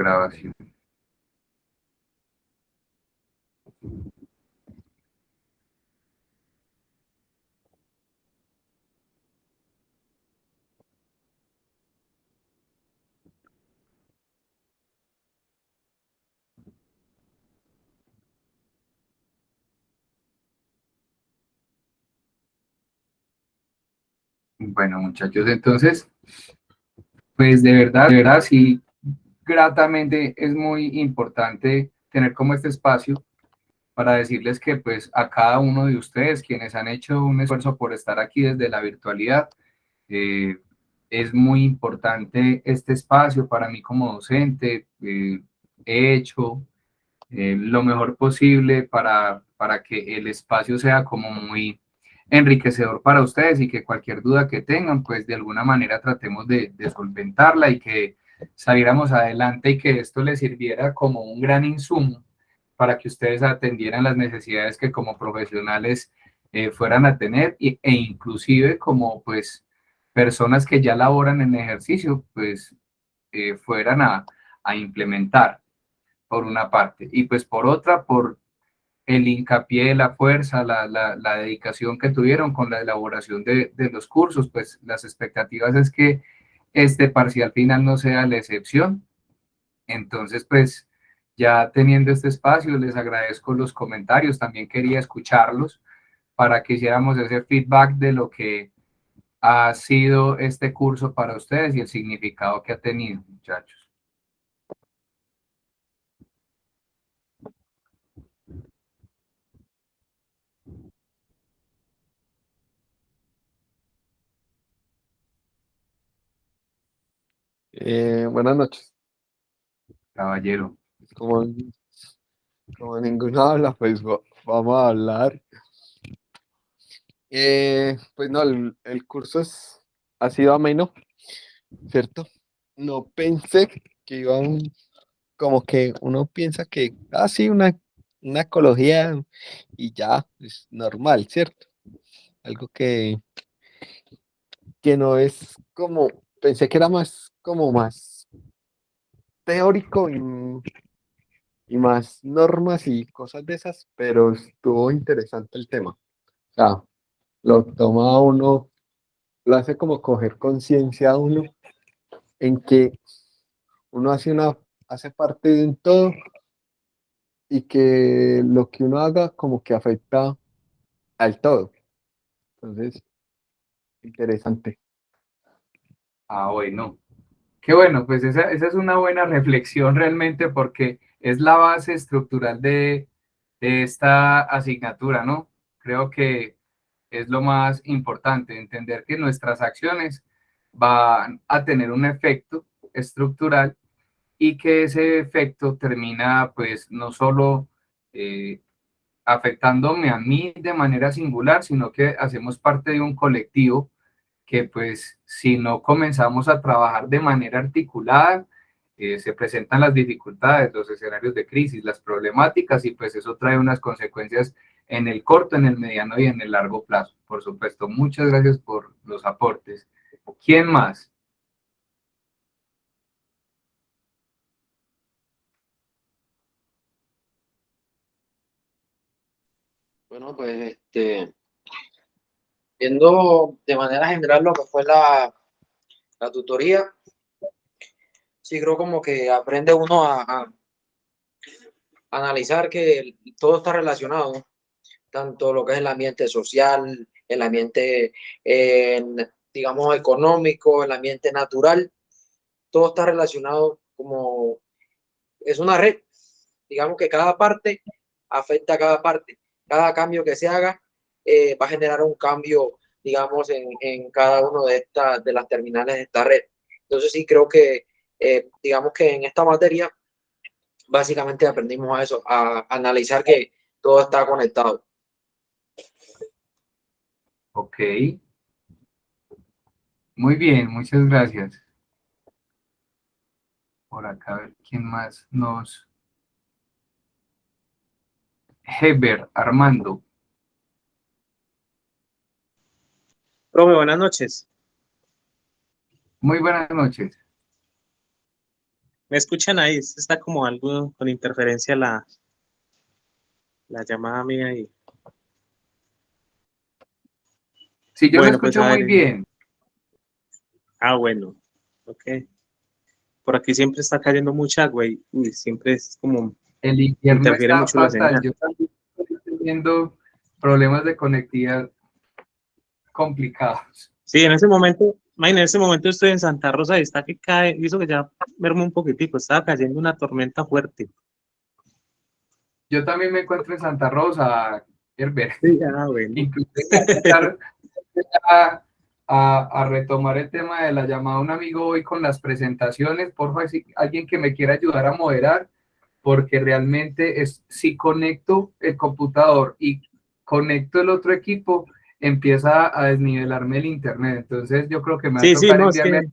Grabación. Bueno, muchachos, entonces, pues de verdad, sí, gratamente es muy importante tener como este espacio para decirles que pues a cada uno de ustedes, quienes han hecho un esfuerzo por estar aquí desde la virtualidad, eh, es muy importante este espacio para mí como docente. He hecho lo mejor posible para que el espacio sea como muy enriquecedor para ustedes y que cualquier duda que tengan, pues de alguna manera tratemos de solventarla y que saliéramos adelante y que esto les sirviera como un gran insumo para que ustedes atendieran las necesidades que como profesionales fueran a tener e inclusive como pues personas que ya laboran en ejercicio, pues fueran a implementar por una parte, y pues por otra, por el hincapié, la fuerza, la dedicación que tuvieron con la elaboración de los cursos, pues las expectativas es que este parcial final no sea la excepción. Entonces, pues ya teniendo este espacio, les agradezco los comentarios, también quería escucharlos para que hiciéramos ese feedback de lo que ha sido este curso para ustedes y el significado que ha tenido, muchachos. Buenas noches. Caballero. Como, como ninguno habla, pues vamos a hablar. Pues no, el curso ha sido ameno, ¿cierto? No pensé que como que uno piensa que, sí, una ecología y ya, es normal, ¿cierto? Algo que no es como, pensé que era más, como más teórico y más normas y cosas de esas, pero estuvo interesante el tema. O sea, lo toma uno, lo hace como coger conciencia a uno en que uno hace parte de un todo y que lo que uno haga como que afecta al todo. Entonces, interesante. Ah, bueno. Qué bueno, pues esa es una buena reflexión realmente porque es la base estructural de esta asignatura, ¿no? Creo que es lo más importante, entender que nuestras acciones van a tener un efecto estructural y que ese efecto termina pues no solo eh, afectándome a mí de manera singular, sino que hacemos parte de un colectivo que pues si no comenzamos a trabajar de manera articulada, se presentan las dificultades, los escenarios de crisis, las problemáticas y pues eso trae unas consecuencias en el corto, en el mediano y en el largo plazo. Por supuesto, muchas gracias por los aportes. ¿Quién más? Bueno, pues viendo de manera general lo que fue la tutoría, sí creo como que aprende uno a analizar que todo está relacionado, tanto lo que es el ambiente social, el ambiente, digamos, económico, el ambiente natural, todo está relacionado como es una red. Digamos que cada parte afecta a cada parte. Cada cambio que se haga va a generar un cambio, digamos, en cada uno de las terminales de esta red. Entonces sí creo que, digamos que en esta materia, básicamente aprendimos a eso, a analizar que todo está conectado. Ok, muy bien, muchas gracias. Por acá, a ver quién más nos... Heber Armando. Profe, buenas noches. Muy buenas noches. ¿Me escuchan ahí? Está como algo con interferencia la llamada mía ahí. Sí, yo lo Bueno, pues escucho a muy ver. bien. Bueno. Ok. Por aquí siempre está cayendo mucha agua y uy, siempre es como El invierno interfiere está mucho la fatal. señal. Yo también estoy teniendo problemas de conectividad complicados. Sí, en ese momento, imagínate, en ese momento estoy en Santa Rosa y está que cae, hizo que ya mermó un poquitico, estaba cayendo una tormenta fuerte. Yo también me encuentro en Santa Rosa, Herbert. Sí, bueno. Inclusive voy a empezar a retomar el tema de la llamada a un amigo hoy con las presentaciones. Por favor, si alguien que me quiera ayudar a moderar, porque realmente si conecto el computador y conecto el otro equipo, empieza a desnivelarme el internet. Entonces yo creo que me va a Sí, tocar no, es que enviarle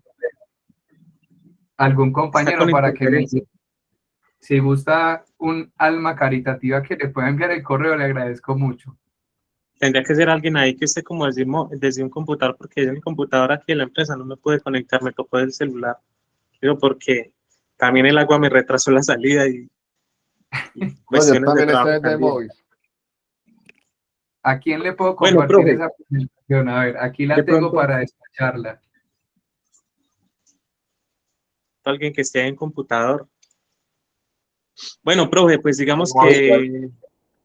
a algún está compañero con para que me, interferencia. si gusta un alma caritativa que le pueda enviar el correo, le agradezco mucho. Tendría que ser alguien ahí que esté como desde un computador, porque en el computador aquí en la empresa no me pude conectar, me tocó el celular. Digo, porque también el agua me retrasó la salida y No, yo cuestiones de también estoy trabajo desde también. móvil. ¿A quién le puedo Bueno, compartir profe, esa presentación? A ver, aquí de la tengo pronto, para despacharla. alguien que esté en computador. Bueno, profe, pues digamos Móvil. que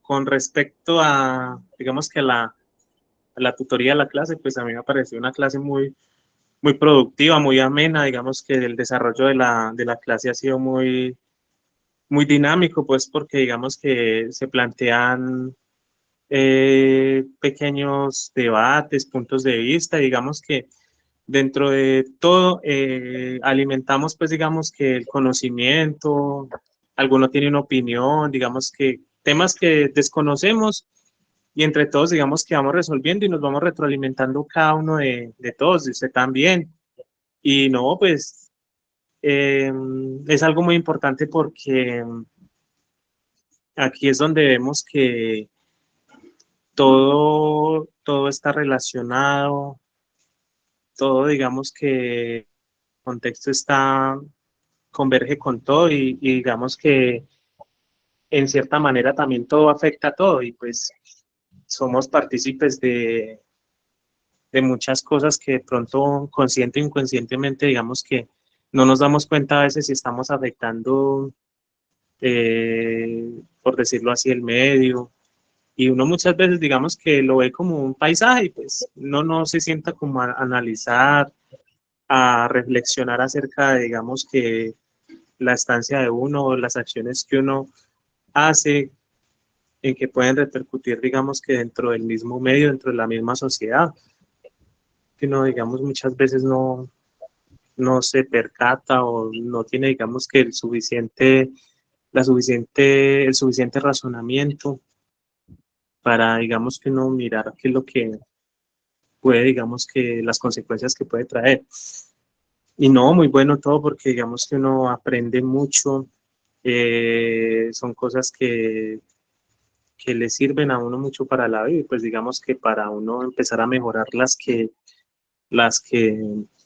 con respecto a, digamos que a la tutoría de la clase, pues a mí me pareció una clase muy productiva, muy amena, digamos que el desarrollo de la clase ha sido muy dinámico, pues porque digamos que se plantean pequeños debates, puntos de vista, digamos que dentro de todo alimentamos pues digamos que el conocimiento, alguno tiene una opinión, digamos que temas que desconocemos y entre todos digamos que vamos resolviendo y nos vamos retroalimentando cada uno de todos, y usted también. Y no, pues es algo muy importante porque aquí es donde vemos que todo está relacionado, todo digamos que el contexto está, converge con todo y digamos que en cierta manera también todo afecta a todo y pues somos partícipes de muchas cosas que de pronto consciente o inconscientemente digamos que no nos damos cuenta a veces si estamos afectando, por decirlo así, el medio. Y uno muchas veces, digamos que lo ve como un paisaje y pues uno no se sienta como a analizar, a reflexionar acerca de, digamos que la estancia de uno, las acciones que uno hace, en que pueden repercutir, digamos que dentro del mismo medio, dentro de la misma sociedad, que uno, digamos, muchas veces no se percata o no tiene, digamos que el suficiente razonamiento para, digamos que no mirar qué es lo que puede, digamos que las consecuencias que puede traer. Y no, muy bueno todo porque digamos que uno aprende mucho, son cosas que le sirven a uno mucho para la vida y pues digamos que para uno empezar a mejorar las que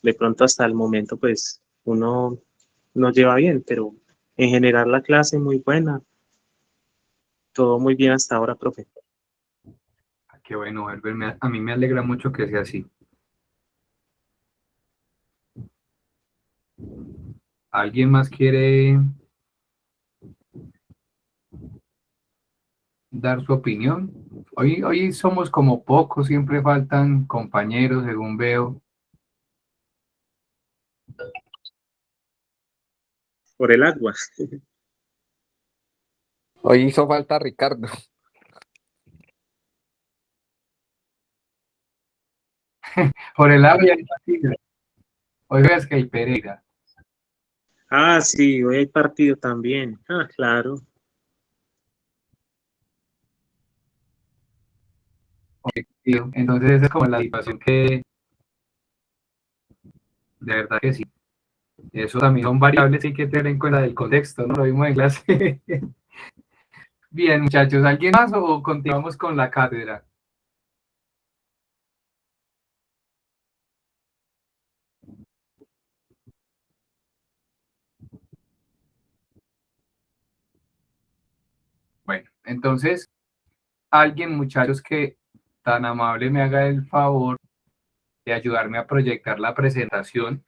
de pronto hasta el momento pues uno no lleva bien, pero en general la clase muy buena, todo muy bien hasta ahora, profe. Qué bueno, Herbert. A mí me alegra mucho que sea así. ¿Alguien más quiere dar su opinión? Hoy somos como pocos, siempre faltan compañeros, según veo. Por el agua. Hoy hizo falta Ricardo. Por el lado hay partido. Hoy ves que hay Pereira. Ah, sí, hoy hay partido también. Ah, claro. Tío. Entonces esa es como la situación que de verdad que sí. Eso también son variables que hay que tener en cuenta del contexto, ¿no? Lo vimos en clase. Bien, muchachos, ¿alguien más o continuamos con la cátedra? Entonces, alguien, muchachos, que tan amable me haga el favor de ayudarme a proyectar la presentación.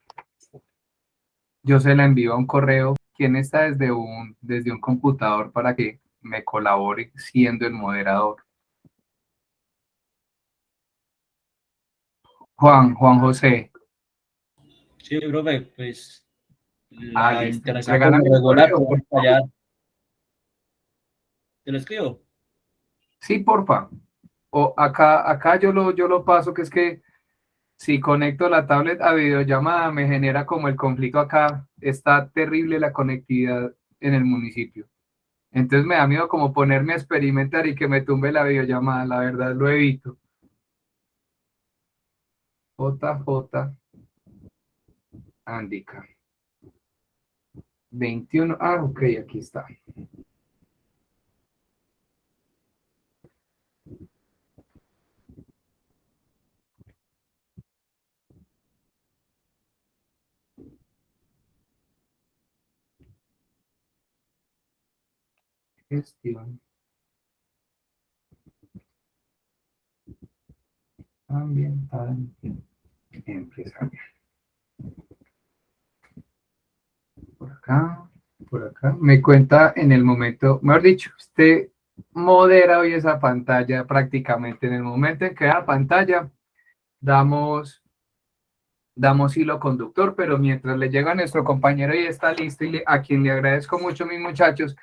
Yo se la envío a un correo. ¿Quién está desde un computador para que me colabore siendo el moderador? Juan José. Sí, profe, pues Ah, la listo. interacción pues, Regálame el regular, correo, pero por favor. allá te lo escribo. Sí, porfa. O acá yo lo paso, que es que si conecto la tablet a videollamada me genera como el conflicto acá. Está terrible la conectividad en el municipio. Entonces me da miedo como ponerme a experimentar y que me tumbe la videollamada. La verdad lo evito. JJ Andica. 21. Ah, ok, aquí está. Gestión ambiental empresarial. Por acá. Me cuenta en el momento, mejor dicho, usted modera hoy esa pantalla prácticamente. En el momento en que da pantalla, damos hilo conductor, pero mientras le llega a nuestro compañero y está listo, y a quien le agradezco mucho, mis muchachos,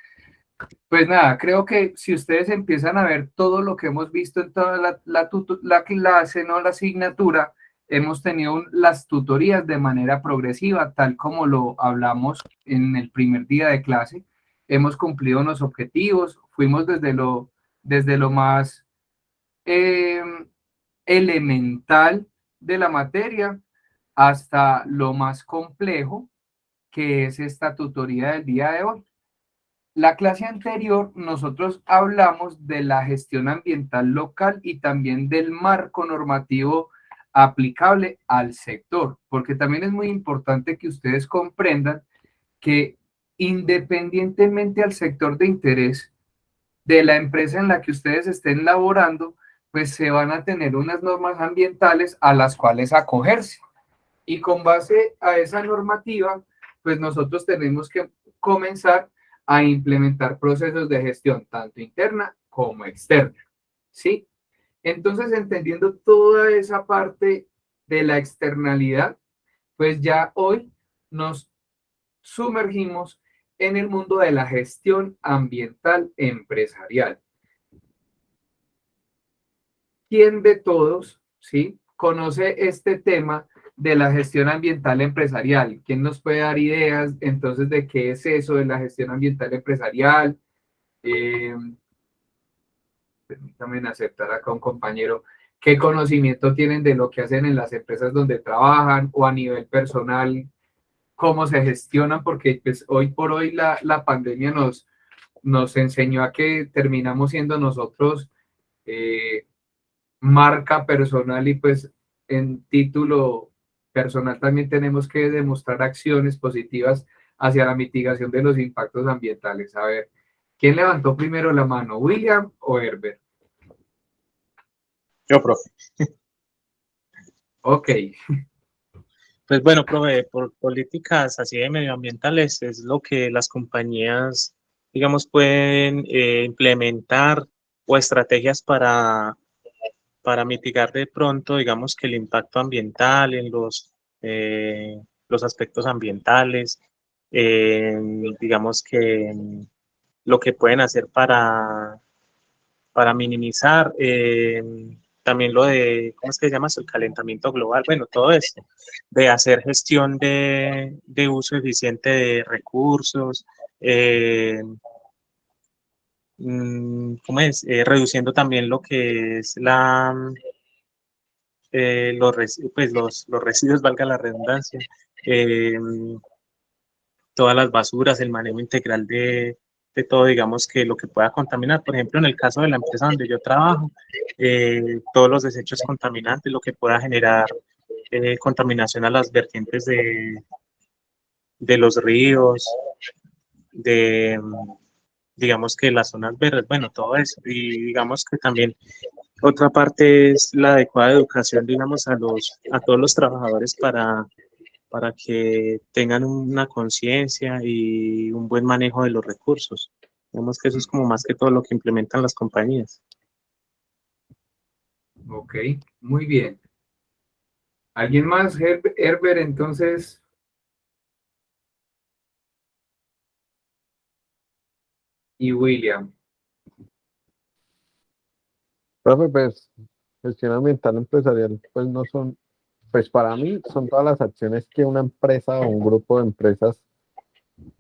pues nada, creo que si ustedes empiezan a ver todo lo que hemos visto en toda la clase, ¿no? La asignatura, hemos tenido las tutorías de manera progresiva, tal como lo hablamos en el primer día de clase. Hemos cumplido los objetivos, fuimos desde lo más eh, elemental de la materia hasta lo más complejo, que es esta tutoría del día de hoy. La clase anterior nosotros hablamos de la gestión ambiental local y también del marco normativo aplicable al sector, porque también es muy importante que ustedes comprendan que independientemente al sector de interés de la empresa en la que ustedes estén laborando, pues se van a tener unas normas ambientales a las cuales acogerse. Y con base a esa normativa, pues nosotros tenemos que comenzar a implementar procesos de gestión, tanto interna como externa. ¿Sí? Entonces, entendiendo toda esa parte de la externalidad, pues ya hoy nos sumergimos en el mundo de la gestión ambiental empresarial. ¿Quién de todos, sí, conoce este tema de la gestión ambiental empresarial? ¿Quién nos puede dar ideas entonces de qué es eso de la gestión ambiental empresarial? Eh, Permítanme aceptar acá un compañero. ¿Qué conocimiento tienen de lo que hacen en las empresas donde trabajan o a nivel personal? ¿Cómo se gestionan? Porque pues, hoy por hoy la pandemia nos enseñó a que terminamos siendo nosotros marca personal, y pues en título personal también tenemos que demostrar acciones positivas hacia la mitigación de los impactos ambientales. A ver, ¿quién levantó primero la mano, William o Herbert? Yo, profe. Ok, Pues bueno, profe, por políticas así de medioambientales es lo que las compañías, digamos, pueden implementar o estrategias para mitigar de pronto, digamos, que el impacto ambiental en los aspectos ambientales, digamos que lo que pueden hacer para minimizar también lo de, ¿cómo es que se llama eso? El calentamiento global, bueno, todo esto, de hacer gestión de uso eficiente de recursos, ¿cómo es? Reduciendo también lo que es pues los residuos, valga la redundancia, eh, todas las basuras, el manejo integral de todo, digamos que lo que pueda contaminar. Por ejemplo, en el caso de la empresa donde yo trabajo, todos los desechos contaminantes, lo que pueda generar contaminación a las vertientes de los ríos, de, digamos que las zonas verdes, bueno, todo eso. Y digamos que también otra parte es la adecuada educación, digamos, a todos los trabajadores para que tengan una conciencia y un buen manejo de los recursos. Digamos que eso es como más que todo lo que implementan las compañías. Ok, muy bien. ¿Alguien más? Herbert, entonces. Y William. Profe, pues, gestión ambiental empresarial, pues no son, pues para mí son todas las acciones que una empresa o un grupo de empresas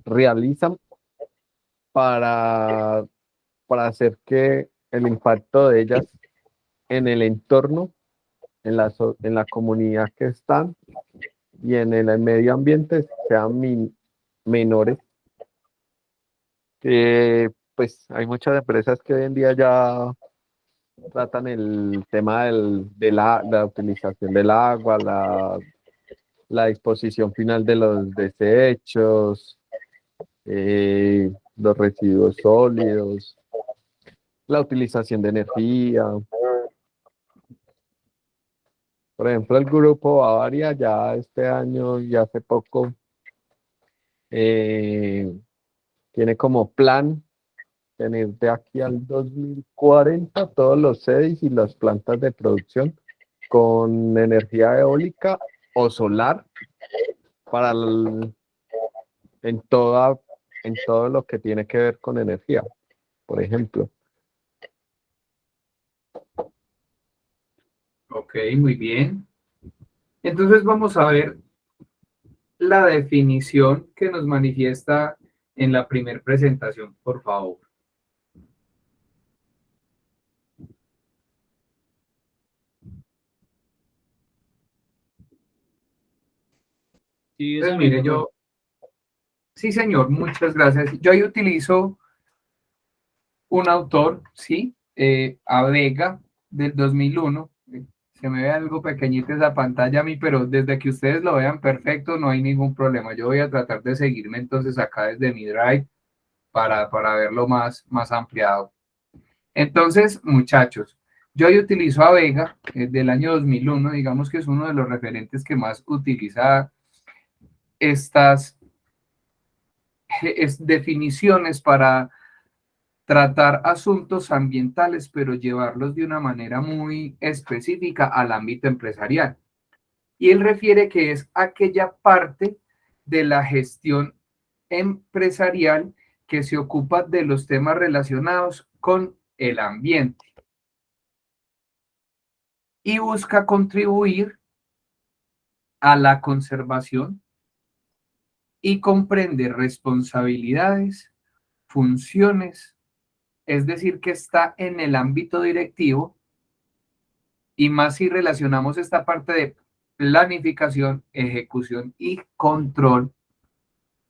realizan para, para hacer que el impacto de ellas en el entorno, en la comunidad que están y en el medio ambiente sean menores. Pues hay muchas empresas que hoy en día ya tratan el tema la utilización del agua, la disposición final de los desechos, los residuos sólidos, la utilización de energía. Por ejemplo, el grupo Bavaria ya este año y hace poco eh, tiene como plan tener de aquí al 2040 todos los sedes y las plantas de producción con energía eólica o solar para en en todo lo que tiene que ver con energía, por ejemplo. Ok, muy bien. Entonces vamos a ver la definición que nos manifiesta en la primera presentación, por favor. Sí, esa Entonces, mire, misma, sí, señor, muchas gracias. Yo ahí utilizo un autor, sí, Avega, del 2001. Se me ve algo pequeñito esa pantalla a mí, pero desde que ustedes lo vean perfecto, no hay ningún problema. Yo voy a tratar de seguirme entonces acá desde mi Drive para verlo más ampliado. Entonces, muchachos, yo ahí utilizo a Vega del año 2001, digamos que es uno de los referentes que más utiliza estas definiciones para tratar asuntos ambientales, pero llevarlos de una manera muy específica al ámbito empresarial. Y él refiere que es aquella parte de la gestión empresarial que se ocupa de los temas relacionados con el ambiente y busca contribuir a la conservación y comprende responsabilidades, funciones, es decir, que está en el ámbito directivo y más si relacionamos esta parte de planificación, ejecución y control,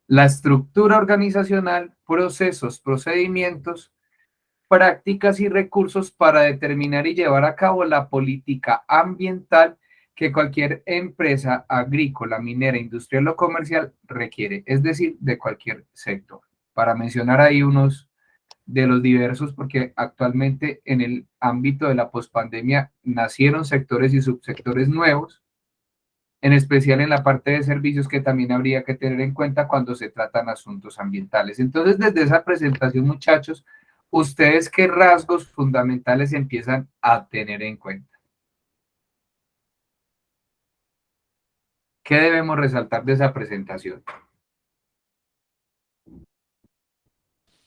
la estructura organizacional, procesos, procedimientos, prácticas y recursos para determinar y llevar a cabo la política ambiental que cualquier empresa agrícola, minera, industrial o comercial requiere, es decir, de cualquier sector. Para mencionar ahí unos de los diversos, porque actualmente en el ámbito de la pospandemia nacieron sectores y subsectores nuevos, en especial en la parte de servicios que también habría que tener en cuenta cuando se tratan asuntos ambientales. Entonces, desde esa presentación, muchachos, ¿ustedes qué rasgos fundamentales empiezan a tener en cuenta? ¿Qué debemos resaltar de esa presentación?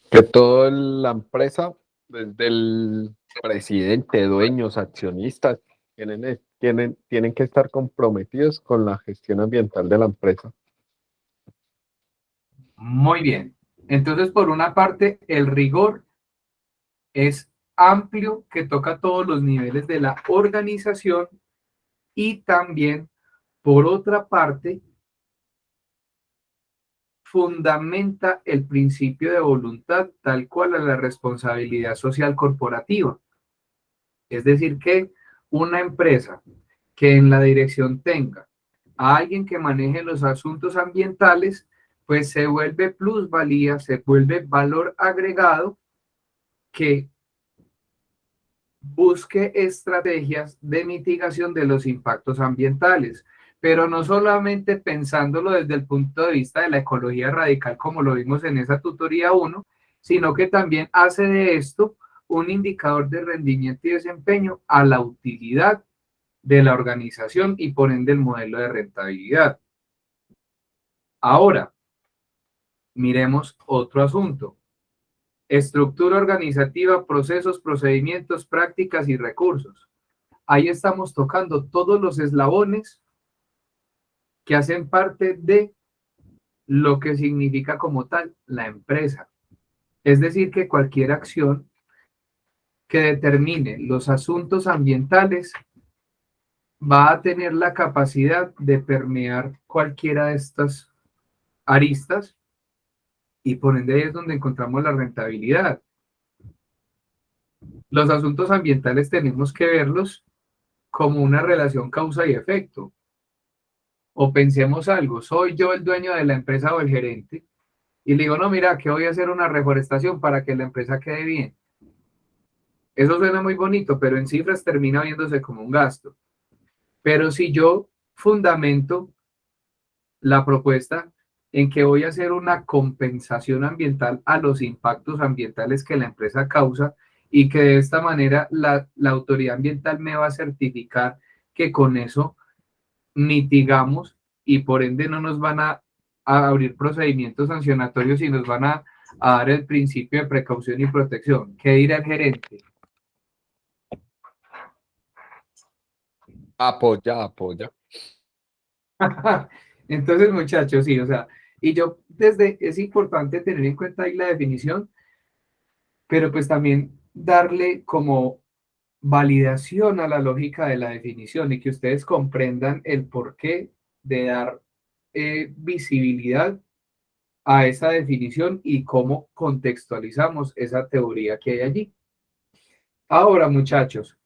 Que toda la empresa, desde el presidente, dueños, accionistas, tienen que estar comprometidos con la gestión ambiental de la empresa. Muy bien. Entonces, por una parte, el rigor es amplio, que toca todos los niveles de la organización y también, por otra parte, fundamenta el principio de voluntad tal cual a la responsabilidad social corporativa. Es decir, que una empresa que en la dirección tenga a alguien que maneje los asuntos ambientales pues se vuelve plusvalía, se vuelve valor agregado que busque estrategias de mitigación de los impactos ambientales, pero no solamente pensándolo desde el punto de vista de la ecología radical, como lo vimos en esa tutoría 1, sino que también hace de esto un indicador de rendimiento y desempeño a la utilidad de la organización y por ende el modelo de rentabilidad. Ahora, miremos otro asunto. Estructura organizativa, procesos, procedimientos, prácticas y recursos. Ahí estamos tocando todos los eslabones que hacen parte de lo que significa como tal la empresa. Es decir, que cualquier acción que determine los asuntos ambientales va a tener la capacidad de permear cualquiera de estas aristas y por ende ahí es donde encontramos la rentabilidad. Los asuntos ambientales tenemos que verlos como una relación causa y efecto. O pensemos algo, soy yo el dueño de la empresa o el gerente y le digo, no, mira, que voy a hacer una reforestación para que la empresa quede bien. Eso suena muy bonito, pero en cifras termina viéndose como un gasto. Pero si yo fundamento la propuesta en que voy a hacer una compensación ambiental a los impactos ambientales que la empresa causa y que de esta manera la autoridad ambiental me va a certificar que con eso mitigamos y por ende no nos van a abrir procedimientos sancionatorios y nos van a dar el principio de precaución y protección. ¿Qué dirá el gerente? Apoya, apoya. Entonces, muchachos, sí, o sea, y yo es importante tener en cuenta ahí la definición, pero pues también darle como validación a la lógica de la definición y que ustedes comprendan el porqué de dar visibilidad a esa definición y cómo contextualizamos esa teoría que hay allí. Ahora, muchachos,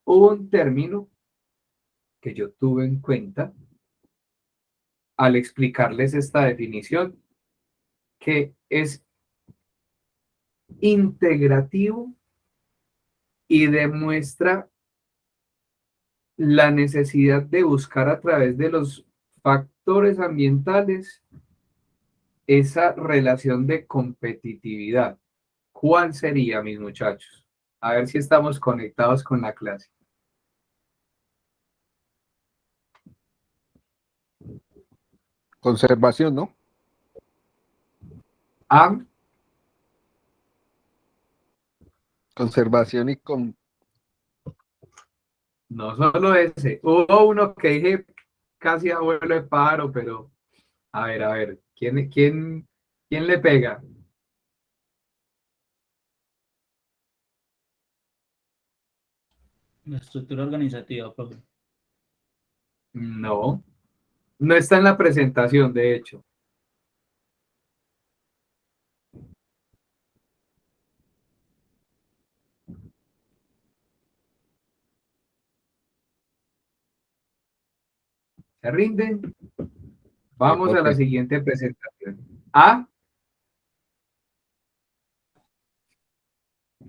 hubo un término que yo tuve en cuenta al explicarles esta definición, que es integrativo y demuestra la necesidad de buscar a través de los factores ambientales esa relación de competitividad. ¿Cuál sería, mis muchachos? A ver si estamos conectados con la clase. Conservación, ¿no? A, Conservación y con no solo ese. Hubo uno que dije casi abuelo de pájaro, pero a ver, ¿quién le pega? La estructura organizativa, profe. No, no está en la presentación, de hecho. ¿Se rinden? Vamos a la profe. siguiente presentación. A,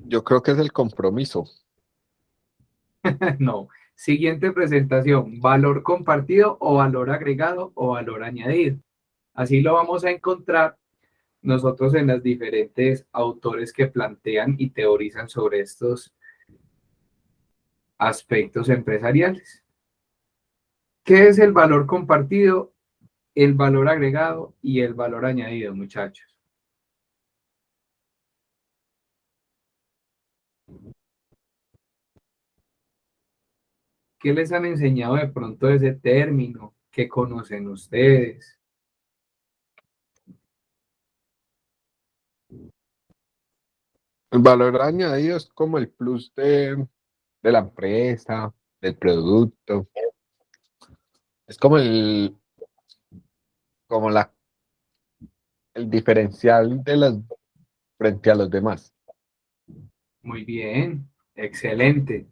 Yo creo que es el compromiso. no. Siguiente presentación, valor compartido o valor agregado o valor añadido. Así lo vamos a encontrar nosotros en las diferentes autores que plantean y teorizan sobre estos aspectos empresariales. ¿Qué es el valor compartido, el valor agregado y el valor añadido, muchachos? ¿Qué les han enseñado de pronto de ese término? ¿Qué conocen ustedes? El valor añadido es como el plus de la empresa, del producto. Es como como el diferencial de las frente a los demás. Muy bien, excelente.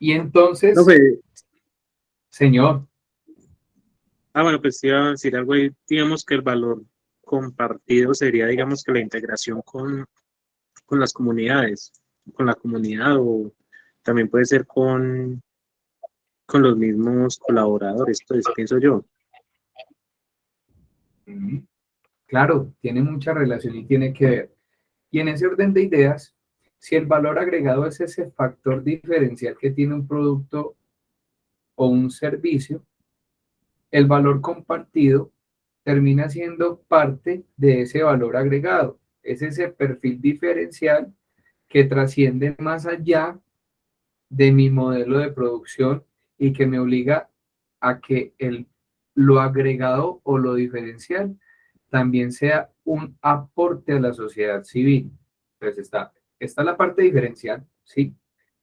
Y entonces, Profe, señor, bueno, pues iba a decir algo ahí, digamos que el valor compartido sería, digamos, que la integración con las comunidades, con la comunidad o también puede ser con los mismos colaboradores, pues pienso yo. Ujú. Claro, tiene mucha relación y tiene que ver. Y en ese orden de ideas, si el valor agregado es ese factor diferencial que tiene un producto o un servicio, el valor compartido termina siendo parte de ese valor agregado. Es ese perfil diferencial que trasciende más allá de mi modelo de producción y que me obliga a que lo agregado o lo diferencial también sea un aporte a la sociedad civil. Entonces está la parte diferencial, ¿sí?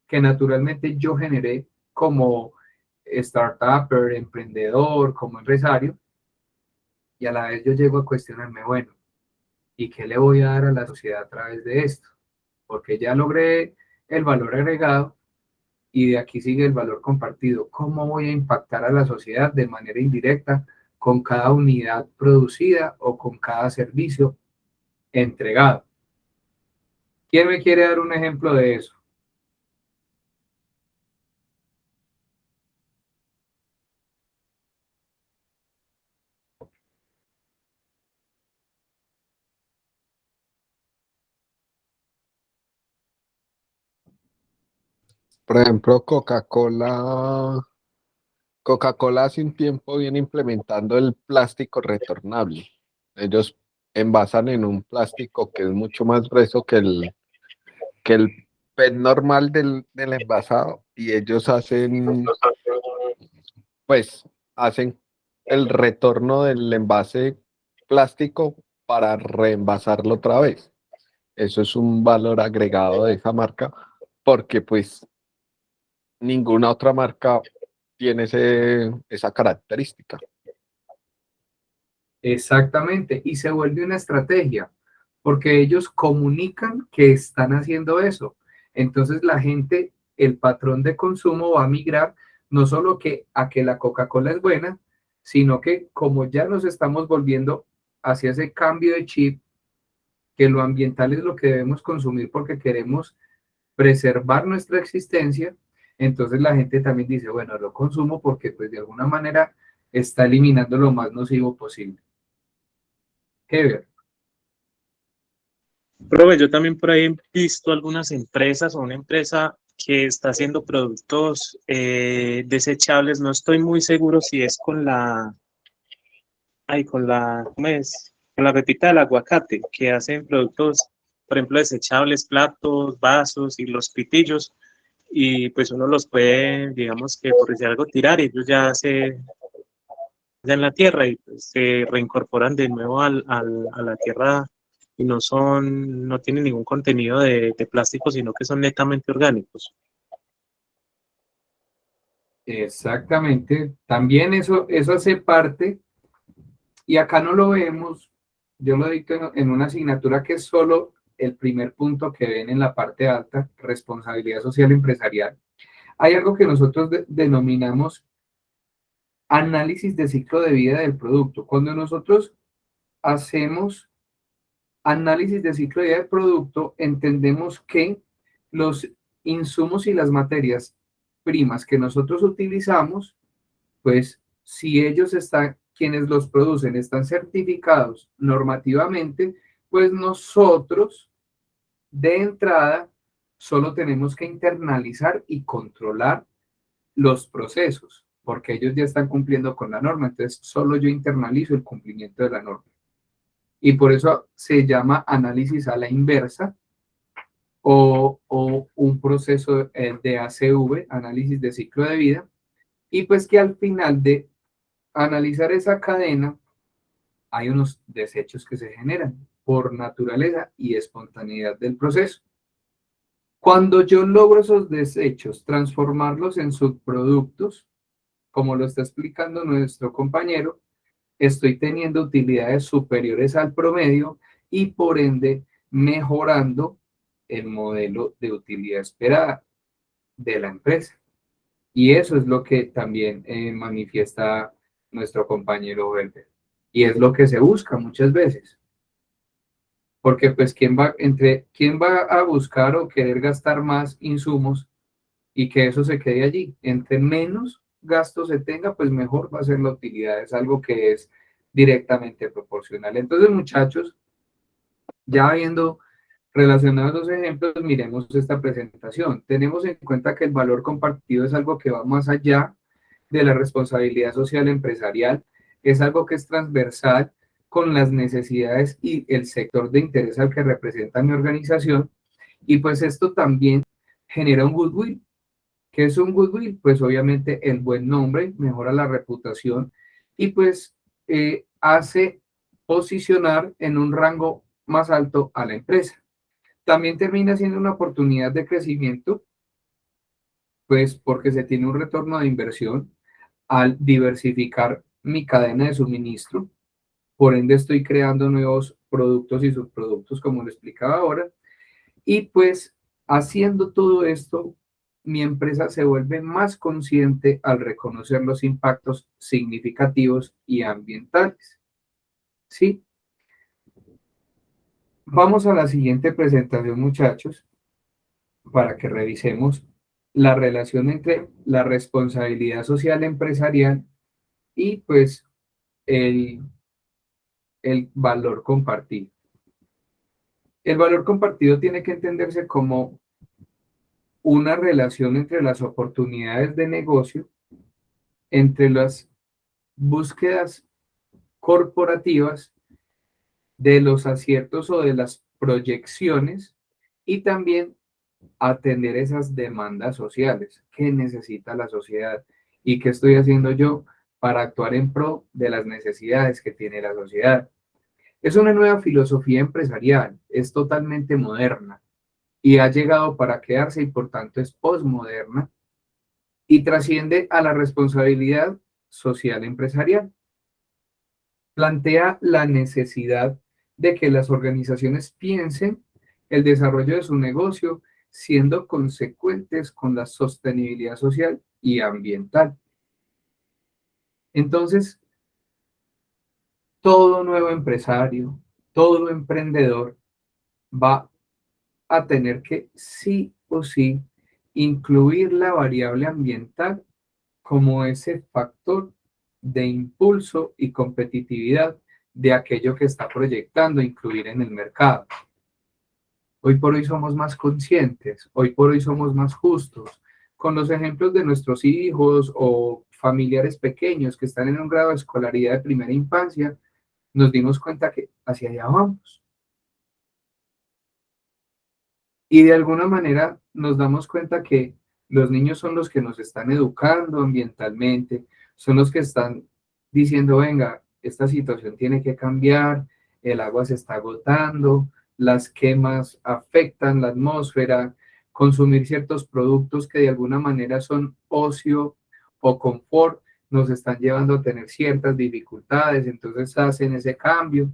Que naturalmente yo generé como startupper, emprendedor, como empresario, y a la vez yo llego a cuestionarme, bueno, ¿y qué le voy a dar a la sociedad a través de esto? Porque ya logré el valor agregado y de aquí sigue el valor compartido. ¿Cómo voy a impactar a la sociedad de manera indirecta con cada unidad producida o con cada servicio entregado? ¿Quién me quiere dar un ejemplo de eso? Por ejemplo, Coca-Cola hace un tiempo viene implementando el plástico retornable. Ellos envasan en un plástico que es mucho más grueso que el PET normal del envasado y ellos pues, hacen el retorno del envase plástico para reenvasarlo otra vez. Eso es un valor agregado de esa marca porque pues ninguna otra marca tiene esa característica. Exactamente, y se vuelve una estrategia, porque ellos comunican que están haciendo eso. Entonces la gente, el patrón de consumo va a migrar no solo a que la Coca-Cola es buena, sino que como ya nos estamos volviendo hacia ese cambio de chip, que lo ambiental es lo que debemos consumir porque queremos preservar nuestra existencia, entonces la gente también dice, bueno, lo consumo porque pues de alguna manera está eliminando lo más nocivo posible. Heber. Profe, yo también por ahí he visto algunas empresas o una empresa que está haciendo productos desechables. No estoy muy seguro si es ¿cómo es? Con la pepita del aguacate, que hacen productos, por ejemplo, desechables, platos, vasos y los pitillos. Y pues uno los puede, digamos que por decir algo, tirar y ellos ya en la tierra y pues, se reincorporan de nuevo a la tierra y no tienen ningún contenido de plástico, sino que son netamente orgánicos. Exactamente, también eso hace parte, y acá no lo vemos, yo lo dicto en una asignatura que es solo el primer punto que ven en la parte alta, responsabilidad social empresarial. Hay algo que nosotros denominamos análisis de ciclo de vida del producto. Cuando nosotros hacemos análisis de ciclo de vida del producto, entendemos que los insumos y las materias primas que nosotros utilizamos, pues si ellos están, quienes los producen, están certificados normativamente, pues nosotros de entrada solo tenemos que internalizar y controlar los procesos, porque ellos ya están cumpliendo con la norma, entonces solo yo internalizo el cumplimiento de la norma. Y por eso se llama análisis a la inversa o un proceso de ACV, análisis de ciclo de vida, y pues que al final de analizar esa cadena hay unos desechos que se generan por naturaleza y espontaneidad del proceso. Cuando yo logro esos desechos, transformarlos en subproductos, como lo está explicando nuestro compañero, estoy teniendo utilidades superiores al promedio y por ende mejorando el modelo de utilidad esperada de la empresa. Y eso es lo que también manifiesta nuestro compañero Belver. Y es lo que se busca muchas veces. Porque pues quién va a buscar o querer gastar más insumos y que eso se quede allí. Entre menos gasto se tenga, pues mejor va a ser la utilidad. Es algo que es directamente proporcional. Entonces, muchachos, ya habiendo relacionado los ejemplos, miremos esta presentación. Tenemos en cuenta que el valor compartido es algo que va más allá de la responsabilidad social empresarial, es algo que es transversal con las necesidades y el sector de interés al que representa mi organización, y pues esto también genera un goodwill. ¿Qué es un goodwill? Pues obviamente el buen nombre mejora la reputación y pues hace posicionar en un rango más alto a la empresa. También termina siendo una oportunidad de crecimiento, pues porque se tiene un retorno de inversión al diversificar mi cadena de suministro. Por ende, estoy creando nuevos productos y subproductos, como lo explicaba ahora. Y pues haciendo todo esto, mi empresa se vuelve más consciente al reconocer los impactos significativos y ambientales. ¿Sí? Vamos a la siguiente presentación, muchachos, para que revisemos la relación entre la responsabilidad social empresarial y pues el valor compartido. El valor compartido tiene que entenderse como una relación entre las oportunidades de negocio, entre las búsquedas corporativas, de los aciertos o de las proyecciones y también atender esas demandas sociales que necesita la sociedad y qué estoy haciendo yo para actuar en pro de las necesidades que tiene la sociedad. Es una nueva filosofía empresarial, es totalmente moderna y ha llegado para quedarse y por tanto es posmoderna y trasciende a la responsabilidad social empresarial. Plantea la necesidad de que las organizaciones piensen el desarrollo de su negocio siendo consecuentes con la sostenibilidad social y ambiental. Entonces, todo nuevo empresario, todo emprendedor va a tener que sí o sí incluir la variable ambiental como ese factor de impulso y competitividad de aquello que está proyectando incluir en el mercado. Hoy por hoy somos más conscientes, hoy por hoy somos más justos. Con los ejemplos de nuestros hijos o familiares pequeños que están en un grado de escolaridad de primera infancia, nos dimos cuenta que hacia allá vamos. Y de alguna manera nos damos cuenta que los niños son los que nos están educando ambientalmente, son los que están diciendo, venga, esta situación tiene que cambiar, el agua se está agotando, las quemas afectan la atmósfera, consumir ciertos productos que de alguna manera son ocio o confort, nos están llevando a tener ciertas dificultades, entonces hacen ese cambio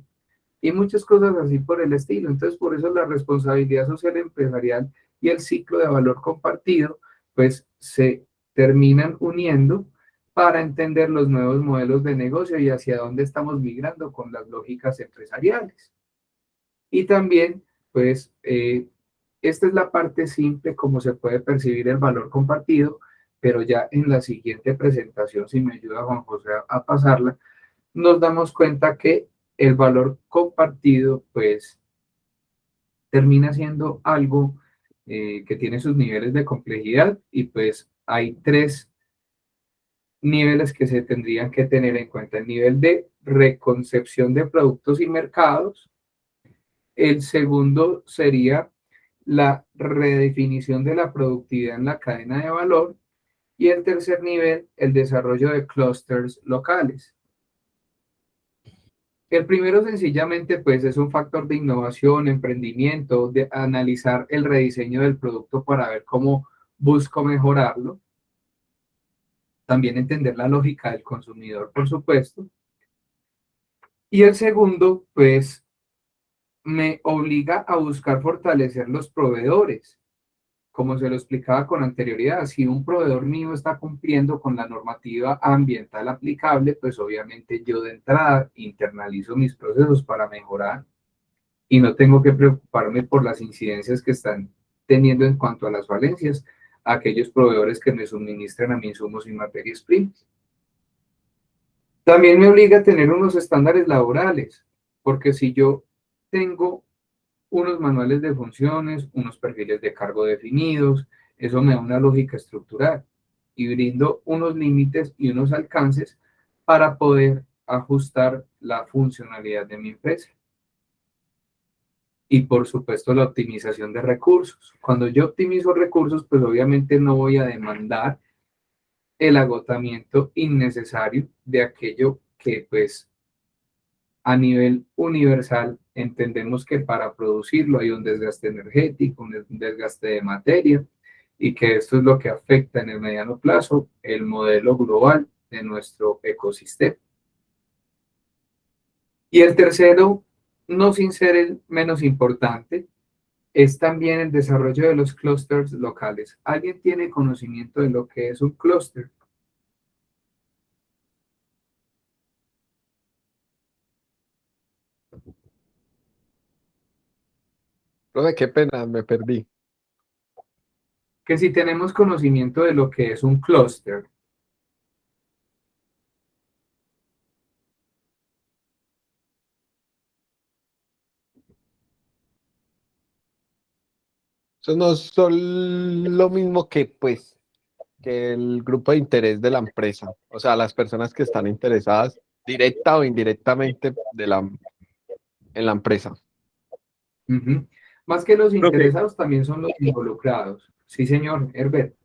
y muchas cosas así por el estilo. Entonces, por eso la responsabilidad social empresarial y el ciclo de valor compartido, pues se terminan uniendo para entender los nuevos modelos de negocio y hacia dónde estamos migrando con las lógicas empresariales. Y también, pues, esta es la parte simple como se puede percibir el valor compartido, pero ya en la siguiente presentación, si me ayuda Juan José a pasarla, nos damos cuenta que el valor compartido, pues, termina siendo algo que tiene sus niveles de complejidad y pues hay tres niveles que se tendrían que tener en cuenta. El nivel de reconcepción de productos y mercados. El segundo sería la redefinición de la productividad en la cadena de valor. Y el tercer nivel, el desarrollo de clústeres locales. El primero sencillamente pues es un factor de innovación, emprendimiento, de analizar el rediseño del producto para ver cómo busco mejorarlo. También entender la lógica del consumidor, por supuesto. Y el segundo pues me obliga a buscar fortalecer los proveedores. como se lo explicaba con anterioridad, si un proveedor mío está cumpliendo con la normativa ambiental aplicable, pues obviamente yo de entrada internalizo mis procesos para mejorar y no tengo que preocuparme por las incidencias que están teniendo en cuanto a las falencias a aquellos proveedores que me suministran a mí insumos y materias primas. También me obliga a tener unos estándares laborales, porque si yo tengo unos manuales de funciones, unos perfiles de cargo definidos, eso me da una lógica estructural y brindo unos límites y unos alcances para poder ajustar la funcionalidad de mi empresa. Y por supuesto la optimización de recursos. Cuando yo optimizo recursos, pues obviamente no voy a demandar el agotamiento innecesario de aquello que pues a nivel universal entendemos que para producirlo hay un desgaste energético, un desgaste de materia y que esto es lo que afecta en el mediano plazo el modelo global de nuestro ecosistema. Y el tercero, no sin ser el menos importante, es también el desarrollo de los clústeres locales. ¿Alguien tiene conocimiento de lo que es un clúster? Profe, qué pena, me perdí. Que si tenemos conocimiento de lo que es un clúster, Eso no son lo mismo que, pues, que el grupo de interés de la empresa. O sea, las personas que están interesadas directa o indirectamente en la empresa. ujú, más que los Profe, interesados también son los involucrados. Sí, señor, Herbert.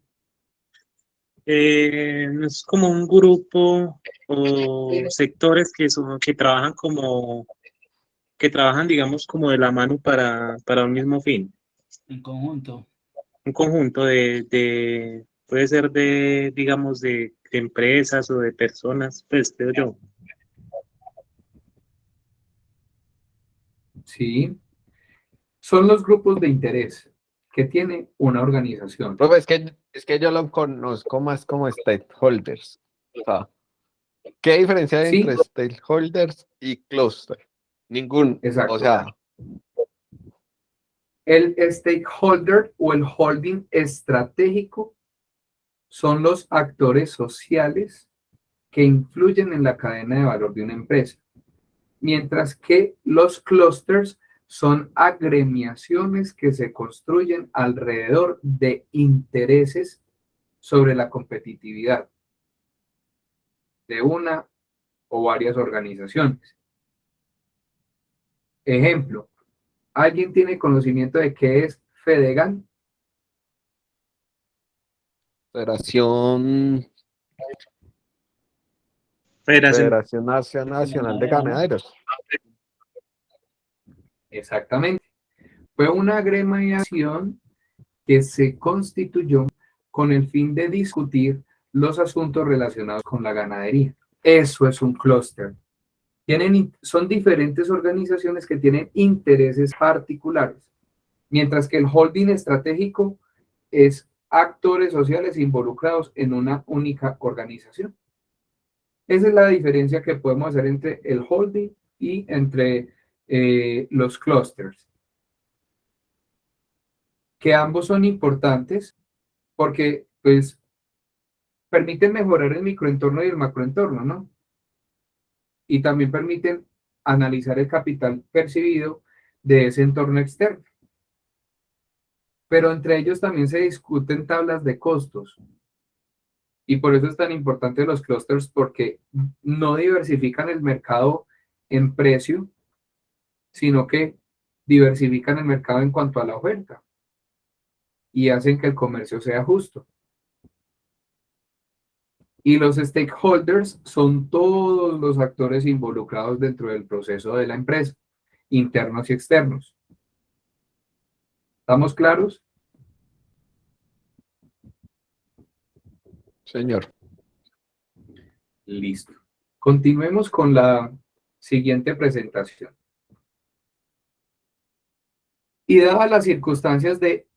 es como un grupo o sectores que trabajan que trabajan, digamos, como de la mano para un mismo fin. En conjunto. Un conjunto puede ser digamos, de empresas o de personas, pues creo yo. Sí, son los grupos de interés que tiene una organización. Profe, es que yo lo conozco más como stakeholders. O sea, ¿qué diferencia hay Sí, entre stakeholders y cluster? Ningún. O exacto. sea, El stakeholder o el holding estratégico son los actores sociales que influyen en la cadena de valor de una empresa, mientras que los clusters son agremiaciones que se construyen alrededor de intereses sobre la competitividad de una o varias organizaciones. Ejemplo, ¿alguien tiene conocimiento de qué es Fedegan? Federación, Federación. Federación Nacional de Ganaderos. Exactamente. Fue una agremiación que se constituyó con el fin de discutir los asuntos relacionados con la ganadería. Eso es un clúster. Son diferentes organizaciones que tienen intereses particulares, mientras que el holding estratégico es actores sociales involucrados en una única organización. Esa es la diferencia que podemos hacer entre el holding y entre los clusters, que ambos son importantes porque pues permiten mejorar el microentorno y el macroentorno, ¿no? Y también permiten analizar el capital percibido de ese entorno externo. Pero entre ellos también se discuten tablas de costos. Y por eso es tan importante los clusters porque no diversifican el mercado en precio, sino que diversifican el mercado en cuanto a la oferta y hacen que el comercio sea justo. Y los stakeholders son todos los actores involucrados dentro del proceso de la empresa, internos y externos. ¿Estamos claros? Señor. Listo. Continuemos con la siguiente presentación. Y dadas las circunstancias de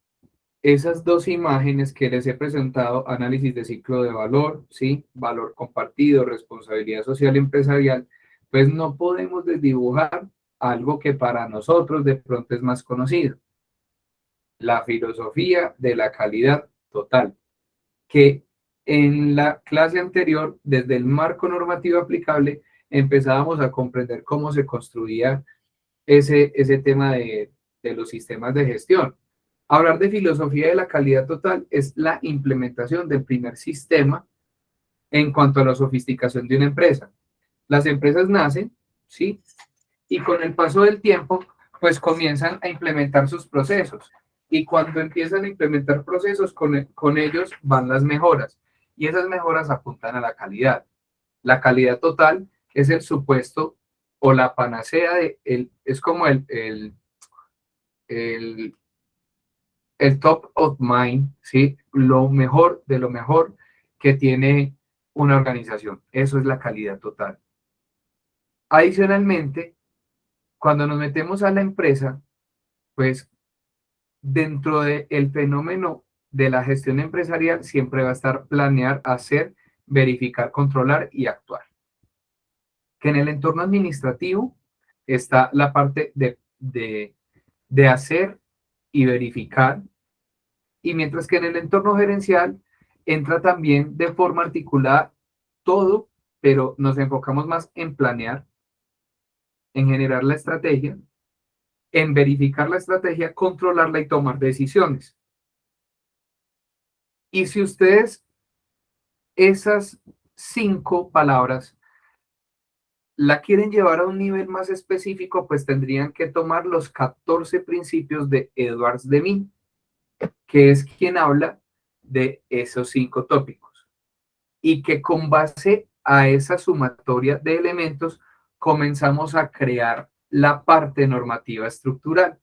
esas dos imágenes que les he presentado, análisis de ciclo de valor, ¿sí? Valor compartido, responsabilidad social y empresarial, pues no podemos desdibujar algo que para nosotros de pronto es más conocido, la filosofía de la calidad total, que en la clase anterior, desde el marco normativo aplicable, empezábamos a comprender cómo se construía ese tema de los sistemas de gestión. Hablar de filosofía de la calidad total es la implementación del primer sistema en cuanto a la sofisticación de una empresa. Las empresas nacen, ¿sí? Y con el paso del tiempo, pues comienzan a implementar sus procesos. Y cuando empiezan a implementar procesos, con ellos van las mejoras. Y esas mejoras apuntan a la calidad. La calidad total es el supuesto o la panacea es como el top of mind, ¿sí? Lo mejor de lo mejor que tiene una organización. Eso es la calidad total. Adicionalmente, cuando nos metemos a la empresa, pues dentro del fenómeno de la gestión empresarial siempre va a estar planear, hacer, verificar, controlar y actuar. Que en el entorno administrativo está la parte de hacer y verificar, y mientras que en el entorno gerencial entra también de forma articulada todo, pero nos enfocamos más en planear, en generar la estrategia, en verificar la estrategia, controlarla y tomar decisiones. Y si ustedes esas 5 palabras la quieren llevar a un nivel más específico, pues tendrían que tomar los 14 principios de Edwards Deming, que es quien habla de esos 5 tópicos. Y que con base a esa sumatoria de elementos comenzamos a crear la parte normativa estructural.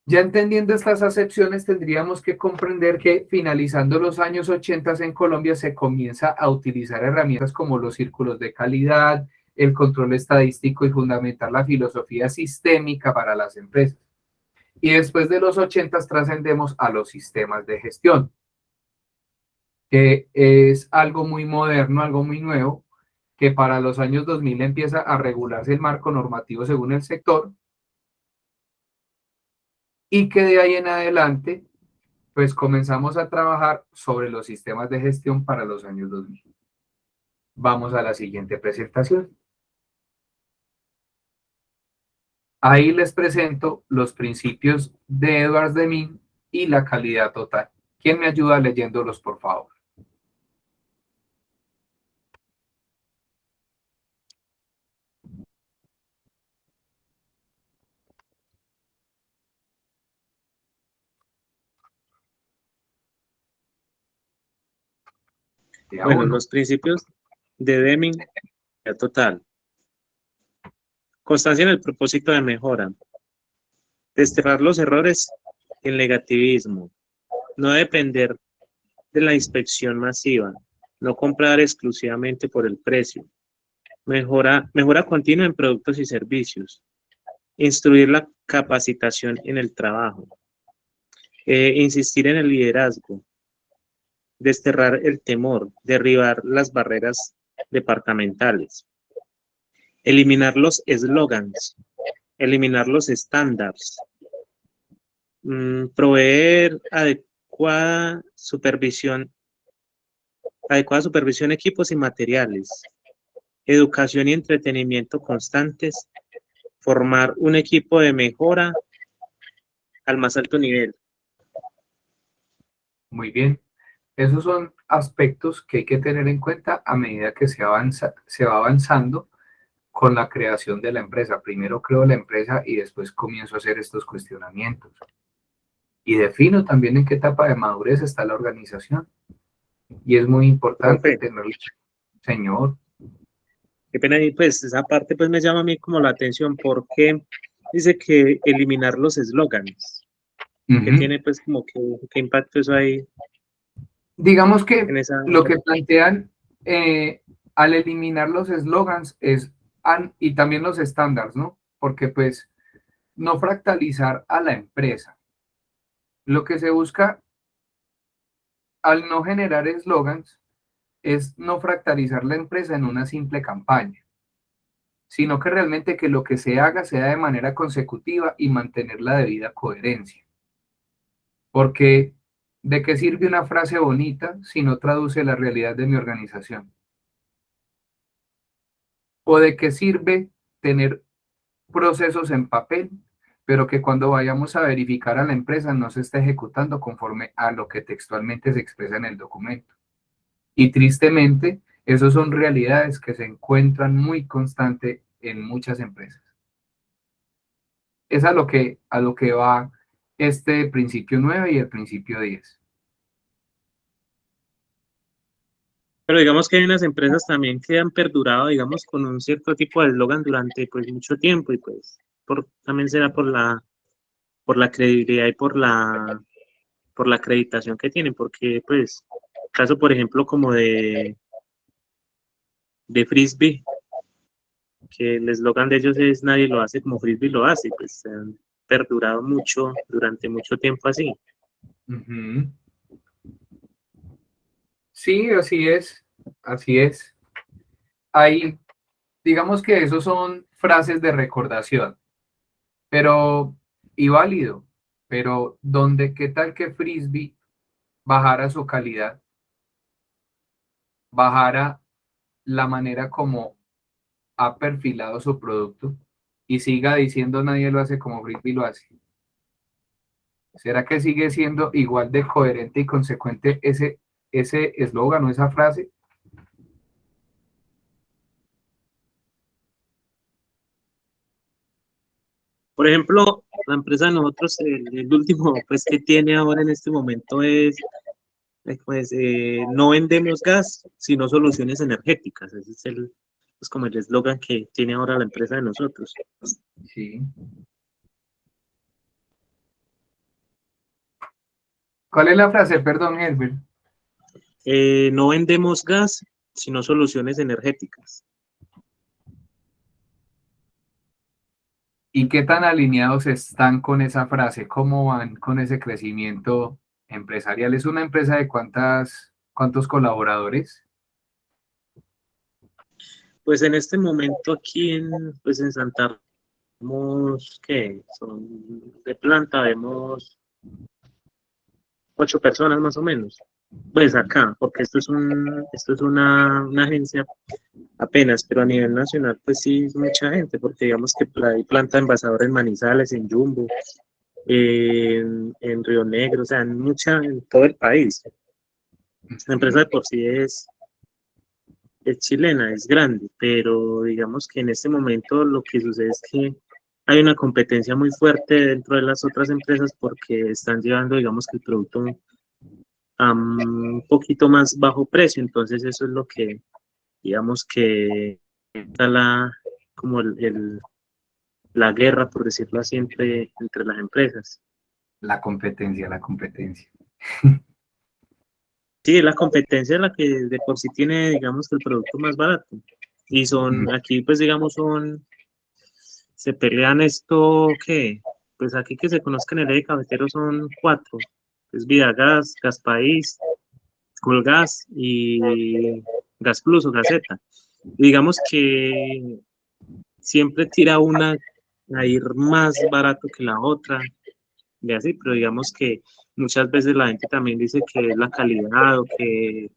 Ya entendiendo estas acepciones, tendríamos que comprender que finalizando los años 80 en Colombia se comienza a utilizar herramientas como los círculos de calidad, el control estadístico y fundamentar la filosofía sistémica para las empresas. Y después de los 80 trascendemos a los sistemas de gestión, que es algo muy moderno, algo muy nuevo, que para los años 2000 empieza a regularse el marco normativo según el sector, y que de ahí en adelante, pues comenzamos a trabajar sobre los sistemas de gestión para los años 2000. Vamos a la siguiente presentación. Ahí les presento los principios de Edwards Deming y la calidad total. ¿Quién me ayuda leyéndolos, por favor? Bueno, los principios de Deming, total. Constancia en el propósito de mejora. Desterrar los errores y el negativismo. No depender de la inspección masiva. No comprar exclusivamente por el precio. Mejora continua en productos y servicios. Instruir la capacitación en el trabajo. Insistir en el liderazgo. Desterrar el temor. Derribar las barreras departamentales. Eliminar los eslogans. Eliminar los estándares. Proveer adecuada supervisión, equipos y materiales. Educación y entretenimiento constantes. Formar un equipo de mejora al más alto nivel. Muy bien. Esos son aspectos que hay que tener en cuenta a medida que se va avanzando con la creación de la empresa. Primero creo la empresa y después comienzo a hacer estos cuestionamientos. Y defino también en qué etapa de madurez está la organización. Y es muy importante tenerlo. Señor. Qué pena, y pues esa parte pues me llama a mí como la atención, porque dice que eliminar los eslogans. ¿Qué tiene pues como qué impacto eso hay? Digamos que lo que plantean al eliminar los eslogans es, y también los estándares, ¿no? Porque pues no fractalizar a la empresa. Lo que se busca al no generar eslogans es no fractalizar la empresa en una simple campaña, sino que realmente que lo que se haga sea de manera consecutiva y mantener la debida coherencia. Porque ¿de qué sirve una frase bonita si no traduce la realidad de mi organización? ¿O de qué sirve tener procesos en papel, pero que cuando vayamos a verificar a la empresa no se esté ejecutando conforme a lo que textualmente se expresa en el documento? Y tristemente, esas son realidades que se encuentran muy constante en muchas empresas. Es a lo que va este principio 9 y el principio 10. Pero digamos que hay unas empresas también que han perdurado, digamos, con un cierto tipo de eslogan durante pues mucho tiempo y pues también será por la credibilidad y por la acreditación que tienen, porque pues caso por ejemplo como de Frisbee, que el eslogan de ellos es nadie lo hace como Frisbee lo hace, y pues han perdurado mucho durante mucho tiempo así. Ujú. Sí, así es, así es. Hay, digamos que esos son frases de recordación, pero, y válido, pero ¿dónde qué tal que Frisbee bajara su calidad, bajara la manera como ha perfilado su producto y siga diciendo nadie lo hace como Frisbee lo hace? ¿Será que sigue siendo igual de coherente y consecuente ese eslogan o esa frase? Por ejemplo, la empresa de nosotros, el último pues que tiene ahora en este momento es pues no vendemos gas, sino soluciones energéticas. Ese es es como el eslogan que tiene ahora la empresa de nosotros. Sí. ¿Cuál es la frase? Perdón, Herbert. No vendemos gas, sino soluciones energéticas. ¿Y qué tan alineados están con esa frase? ¿Cómo van con ese crecimiento empresarial? ¿Es una empresa de cuántos colaboradores? Pues en este momento aquí pues en Santa Rosa, vemos que son de planta, vemos 8 personas más o menos. Pues acá, porque esto es una agencia apenas, pero a nivel nacional pues sí es mucha gente, porque digamos que hay planta envasadora en Manizales, en Jumbo, en Río Negro, o sea, en todo el país. La empresa de por sí es chilena, es grande, pero digamos que en este momento lo que sucede es que hay una competencia muy fuerte dentro de las otras empresas porque están llevando, digamos que el producto a un poquito más bajo precio, entonces eso es lo que, digamos que está como la guerra, por decirlo así, entre las empresas. La competencia, la competencia. Sí, la competencia es la que de por sí tiene, digamos, que el producto más barato. Y aquí pues digamos se pelean esto, ¿qué? Pues aquí que se conozcan el eje cafetero son 4. Es Vidagas, Gaspaís, Colgas y Gas Plus o Gaceta. Digamos que siempre tira una a ir más barato que la otra, y así, pero digamos que muchas veces la gente también dice que es la calidad o que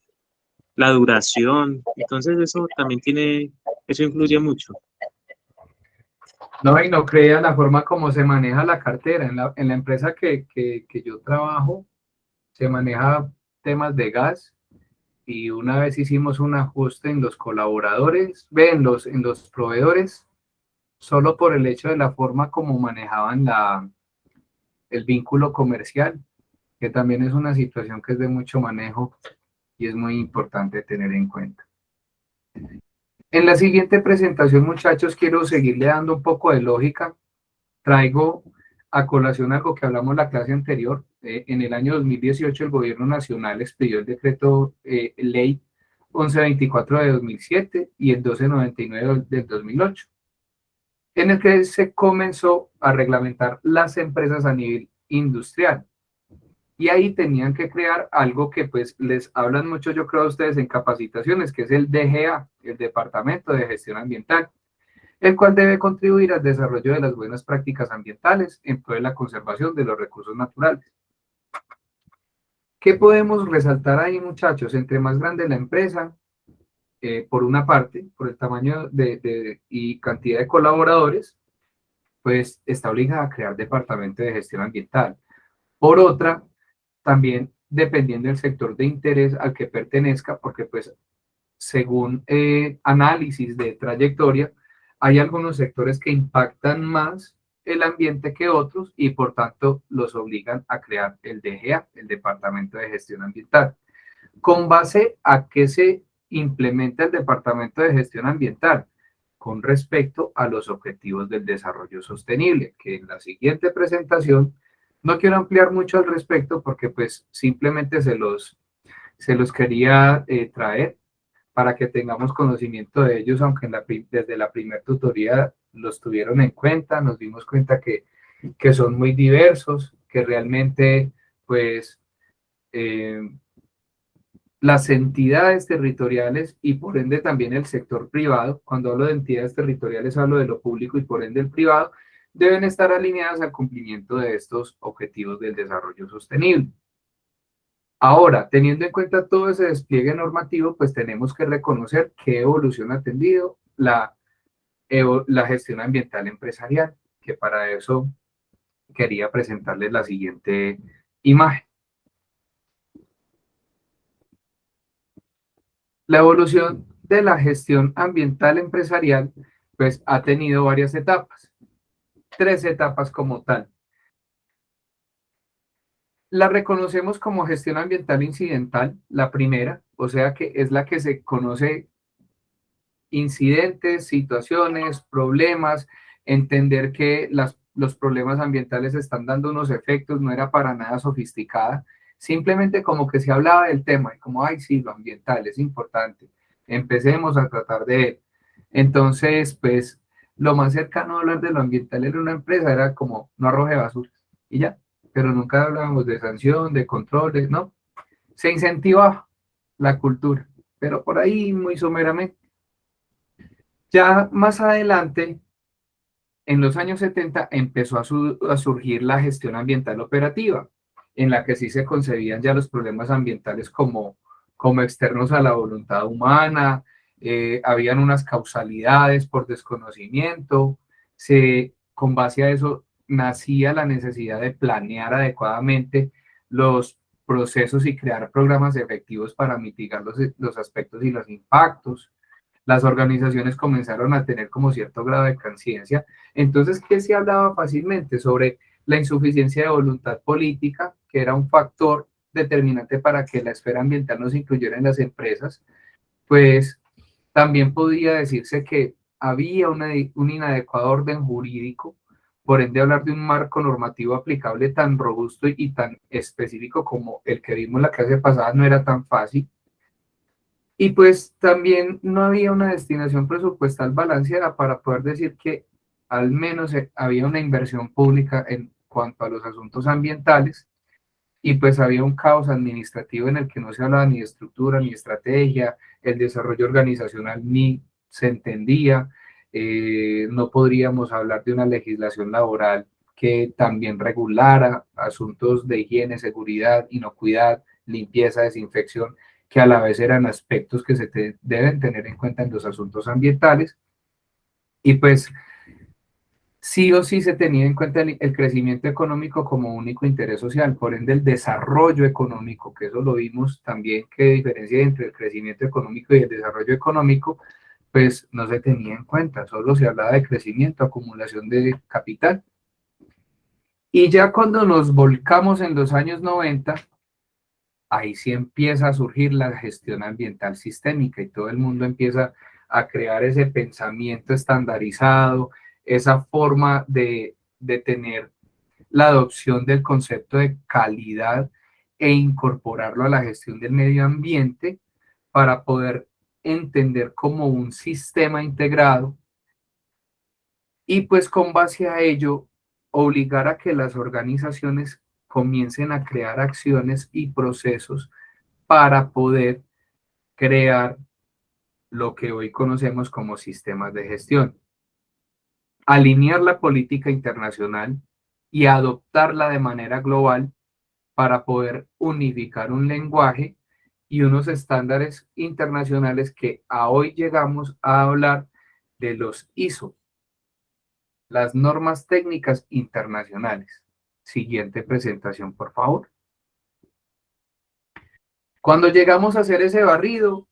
la duración, entonces eso influye mucho. No, y no crea la forma como se maneja la cartera. En la empresa que yo trabajo, se maneja temas de gas y una vez hicimos un ajuste en los colaboradores, en los proveedores, solo por el hecho de la forma como manejaban el vínculo comercial, que también es una situación que es de mucho manejo y es muy importante tener en cuenta. En la siguiente presentación, muchachos, quiero seguirle dando un poco de lógica. Traigo a colación algo que hablamos en la clase anterior. En el año 2018 el gobierno nacional expidió el decreto ley 1124 de 2007 y el 1299 del 2008, en el que se comenzó a reglamentar las empresas a nivel industrial. Y ahí tenían que crear algo que pues les hablan mucho, yo creo, a ustedes en capacitaciones, que es el DGA, el Departamento de Gestión Ambiental, el cual debe contribuir al desarrollo de las buenas prácticas ambientales en pro de la conservación de los recursos naturales. ¿Qué podemos resaltar ahí, muchachos? Entre más grande la empresa, por una parte, por el tamaño y cantidad de colaboradores, pues está obligada a crear departamento de gestión ambiental. Por otra, también dependiendo del sector de interés al que pertenezca, porque pues según análisis de trayectoria, hay algunos sectores que impactan más el ambiente que otros y por tanto los obligan a crear el DGA, el Departamento de Gestión Ambiental. ¿Con base a qué se implementa el Departamento de Gestión Ambiental? Con respecto a los objetivos del desarrollo sostenible, que en la siguiente presentación no quiero ampliar mucho al respecto porque pues simplemente se los quería traer para que tengamos conocimiento de ellos, aunque desde la primera tutoría los tuvieron en cuenta, nos dimos cuenta que son muy diversos, que realmente pues las entidades territoriales y por ende también el sector privado, cuando hablo de entidades territoriales hablo de lo público y por ende el privado, deben estar alineadas al cumplimiento de estos objetivos del desarrollo sostenible. Ahora, teniendo en cuenta todo ese despliegue normativo, pues tenemos que reconocer qué evolución ha tenido la gestión ambiental empresarial, que para eso quería presentarles la siguiente imagen. La evolución de la gestión ambiental empresarial, pues ha tenido varias etapas, 3 etapas como tal. La reconocemos como gestión ambiental incidental, la primera, o sea que es la que se conoce incidentes, situaciones, problemas, entender que los problemas ambientales están dando unos efectos, no era para nada sofisticada, simplemente como que se hablaba del tema y como, ay, sí, lo ambiental es importante, empecemos a tratar de él. Entonces, pues, lo más cercano a hablar de lo ambiental en una empresa era como, no arroje basura, y ya, pero nunca hablábamos de sanción, de control, no, se incentiva la cultura, pero por ahí muy someramente. Ya más adelante, en los años 70, empezó a surgir la gestión ambiental operativa, en la que sí se concebían ya los problemas ambientales como externos a la voluntad humana, habían unas causalidades por desconocimiento, con base a eso nacía la necesidad de planear adecuadamente los procesos y crear programas efectivos para mitigar los aspectos y los impactos. Las organizaciones comenzaron a tener como cierto grado de conciencia. Entonces, ¿qué se hablaba fácilmente? Sobre la insuficiencia de voluntad política, que era un factor determinante para que la esfera ambiental no se incluyera en las empresas, pues también podría decirse que había un inadecuado orden jurídico, por ende hablar de un marco normativo aplicable tan robusto y tan específico como el que vimos la clase pasada no era tan fácil. Y pues también no había una destinación presupuestal balanceada para poder decir que al menos había una inversión pública en cuanto a los asuntos ambientales y pues había un caos administrativo en el que no se hablaba ni de estructura ni estrategia, el desarrollo organizacional ni se entendía, no podríamos hablar de una legislación laboral que también regulara asuntos de higiene, seguridad, inocuidad, limpieza, desinfección, que a la vez eran aspectos que deben tener en cuenta en los asuntos ambientales. Y pues sí o sí se tenía en cuenta el crecimiento económico como único interés social, por ende el desarrollo económico, que eso lo vimos también, que diferencia entre el crecimiento económico y el desarrollo económico, pues no se tenía en cuenta, solo se hablaba de crecimiento, acumulación de capital. Y ya cuando nos volcamos en los años 90, ahí sí empieza a surgir la gestión ambiental sistémica y todo el mundo empieza a crear ese pensamiento estandarizado, esa forma de tener la adopción del concepto de calidad e incorporarlo a la gestión del medio ambiente para poder entender como un sistema integrado y pues con base a ello obligar a que las organizaciones comiencen a crear acciones y procesos para poder crear lo que hoy conocemos como sistemas de gestión. Alinear la política internacional y adoptarla de manera global para poder unificar un lenguaje y unos estándares internacionales que a hoy llegamos a hablar de los ISO, las normas técnicas internacionales. Siguiente presentación, por favor. Cuando llegamos a hacer ese barrido,